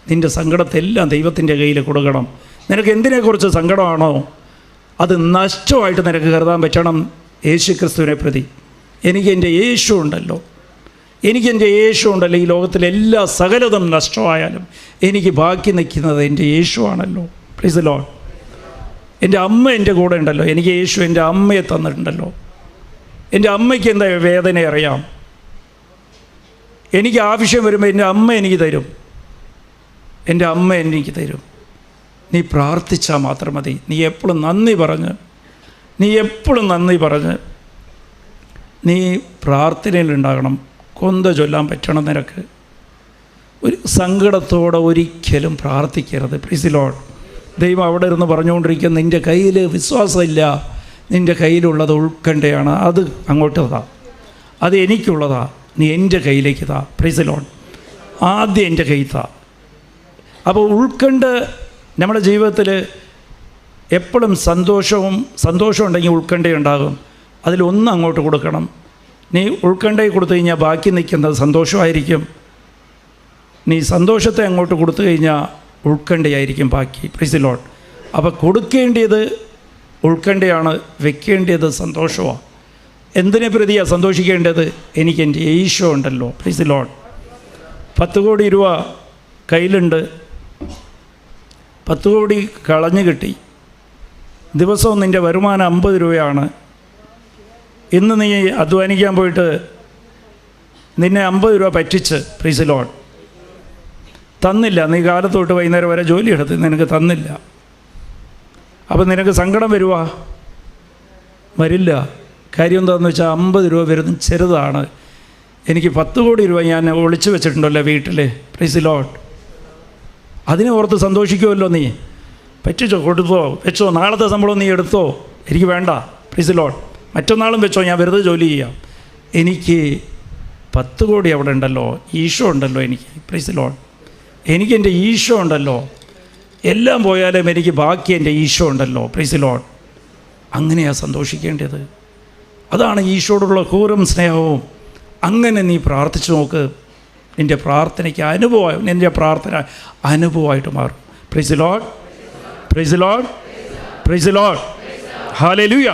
നിൻ്റെ സങ്കടത്തെല്ലാം ദൈവത്തിൻ്റെ കയ്യിൽ കൊടുക്കണം. നിനക്ക് എന്തിനെക്കുറിച്ച് സങ്കടമാണോ അത് നഷ്ടമായിട്ട് നിനക്ക് കരുതാൻ പറ്റണം. യേശു ക്രിസ്തുവിനെ പ്രതി എനിക്ക് എൻ്റെ യേശു ഉണ്ടല്ലോ, ഈ ലോകത്തിലെല്ലാ സകലതും നഷ്ടമായാലും എനിക്ക് ബാക്കി നിൽക്കുന്നത് എൻ്റെ യേശു ആണല്ലോ. Price the Lord. എൻ്റെ അമ്മ എൻ്റെ കൂടെ ഉണ്ടല്ലോ, എനിക്ക് യേശു എൻ്റെ അമ്മയെ തന്നിട്ടുണ്ടല്ലോ. എൻ്റെ അമ്മയ്ക്ക് എന്താ വേദന അറിയാം. എനിക്ക് ആവശ്യം വരുമ്പോൾ എൻ്റെ അമ്മ എനിക്ക് തരും. നീ പ്രാർത്ഥിച്ചാൽ മാത്രം മതി. നീ എപ്പോഴും നന്ദി പറഞ്ഞ് നീ പ്രാർത്ഥനയിലുണ്ടാകണം. കൊന്ത ചൊല്ലാൻ പറ്റണം നിനക്ക്. ഒരു സങ്കടത്തോടെ ഒരിക്കലും പ്രാർത്ഥിക്കരുത്. Price the Lord. ദൈവം അവിടെ ഇരുന്ന് പറഞ്ഞുകൊണ്ടിരിക്കുക, നിൻ്റെ കയ്യിൽ വിശ്വാസമില്ല, നിൻ്റെ കയ്യിലുള്ളത് ഉൾക്കണ്ടയാണ്, അത് അങ്ങോട്ട് താ, അത് എനിക്കുള്ളതാ, നീ എൻ്റെ കയ്യിലേക്ക് താ. Price the Lord. ആദ്യം എൻ്റെ കൈ താ. അപ്പോൾ ഉൾക്കണ്ട നമ്മുടെ ജീവിതത്തിൽ എപ്പോഴും സന്തോഷം ഉണ്ടെങ്കിൽ ഉൾക്കണ്ടയുണ്ടാകും. അതിലൊന്ന് അങ്ങോട്ട് കൊടുക്കണം. നീ ഉൾക്കണ്ടയിൽ കൊടുത്തു കഴിഞ്ഞാൽ ബാക്കി നിൽക്കുന്നത് സന്തോഷമായിരിക്കും. നീ സന്തോഷത്തെ അങ്ങോട്ട് കൊടുത്തു കഴിഞ്ഞാൽ ഉൾക്കണ്ടയായിരിക്കും ബാക്കി. Price the Lord. അപ്പോൾ കൊടുക്കേണ്ടത് ഉൾക്കണ്ടയാണ്, വെക്കേണ്ടത് സന്തോഷമാണ്. എന്തിനെ പ്രതിയാണ് സന്തോഷിക്കേണ്ടത്? എനിക്ക് എൻ്റെ യേശു ഉണ്ടല്ലോ. Price the Lord. 10 കോടി രൂപ കയ്യിലുണ്ട്, 10 കോടി കളഞ്ഞു കിട്ടി. ദിവസവും നിൻ്റെ വരുമാനം 50 രൂപയാണ്. ഇന്ന് നീ അധ്വാനിക്കാൻ പോയിട്ട് നിന്നെ 50 രൂപ പറ്റിച്ച്, പ്രൈസ് ദി ലോർഡ്, തന്നില്ല. നീ കാലത്തോട്ട് വൈകുന്നേരം വരെ ജോലിയെടുത്ത് നിനക്ക് തന്നില്ല. അപ്പം നിനക്ക് സങ്കടം വരില്ല. കാര്യം എന്താണെന്ന് വെച്ചാൽ 50 രൂപ വരുന്ന ചെറുതാണ്. എനിക്ക് 10 കോടി രൂപ ഞാൻ ഒളിച്ചു വെച്ചിട്ടുണ്ടല്ലോ വീട്ടിൽ. Price the Lord. അതിനെ ഓർത്ത് സന്തോഷിക്കുമല്ലോ നീ. പറ്റിച്ചോ, കൊടുത്തോ, വെച്ചോ, നാളത്തെ ശമ്പളം നീ എടുത്തോ, എനിക്ക് വേണ്ട, പ്രൈസ് ദി ലോർഡ്. മറ്റന്നാളും വെച്ചോ, ഞാൻ വെറുതെ ജോലി ചെയ്യാം. എനിക്ക് 10 കോടി അവിടെ ഉണ്ടല്ലോ, ഈശോ ഉണ്ടല്ലോ എനിക്ക്, പ്രൈസ് ദി ലോർഡ്. എനിക്ക് എൻ്റെ ഈശോ ഉണ്ടല്ലോ, എല്ലാം പോയാലും എനിക്ക് ബാക്കി എൻ്റെ ഈശോ ഉണ്ടല്ലോ, പ്രൈസ് ദി ലോർഡ്. അങ്ങനെയാണ് സന്തോഷിക്കേണ്ടത്. അതാണ് ഈശോയോടുള്ള കൂറും സ്നേഹവും. അങ്ങനെ നീ പ്രാർത്ഥിച്ചു നോക്ക്, നിൻ്റെ പ്രാർത്ഥനയ്ക്ക് അനുഭവമായി, നിൻ്റെ പ്രാർത്ഥന അനുഭവമായിട്ട് മാറും. Price the Lord, price the Lord, price the Lord, hallelujah.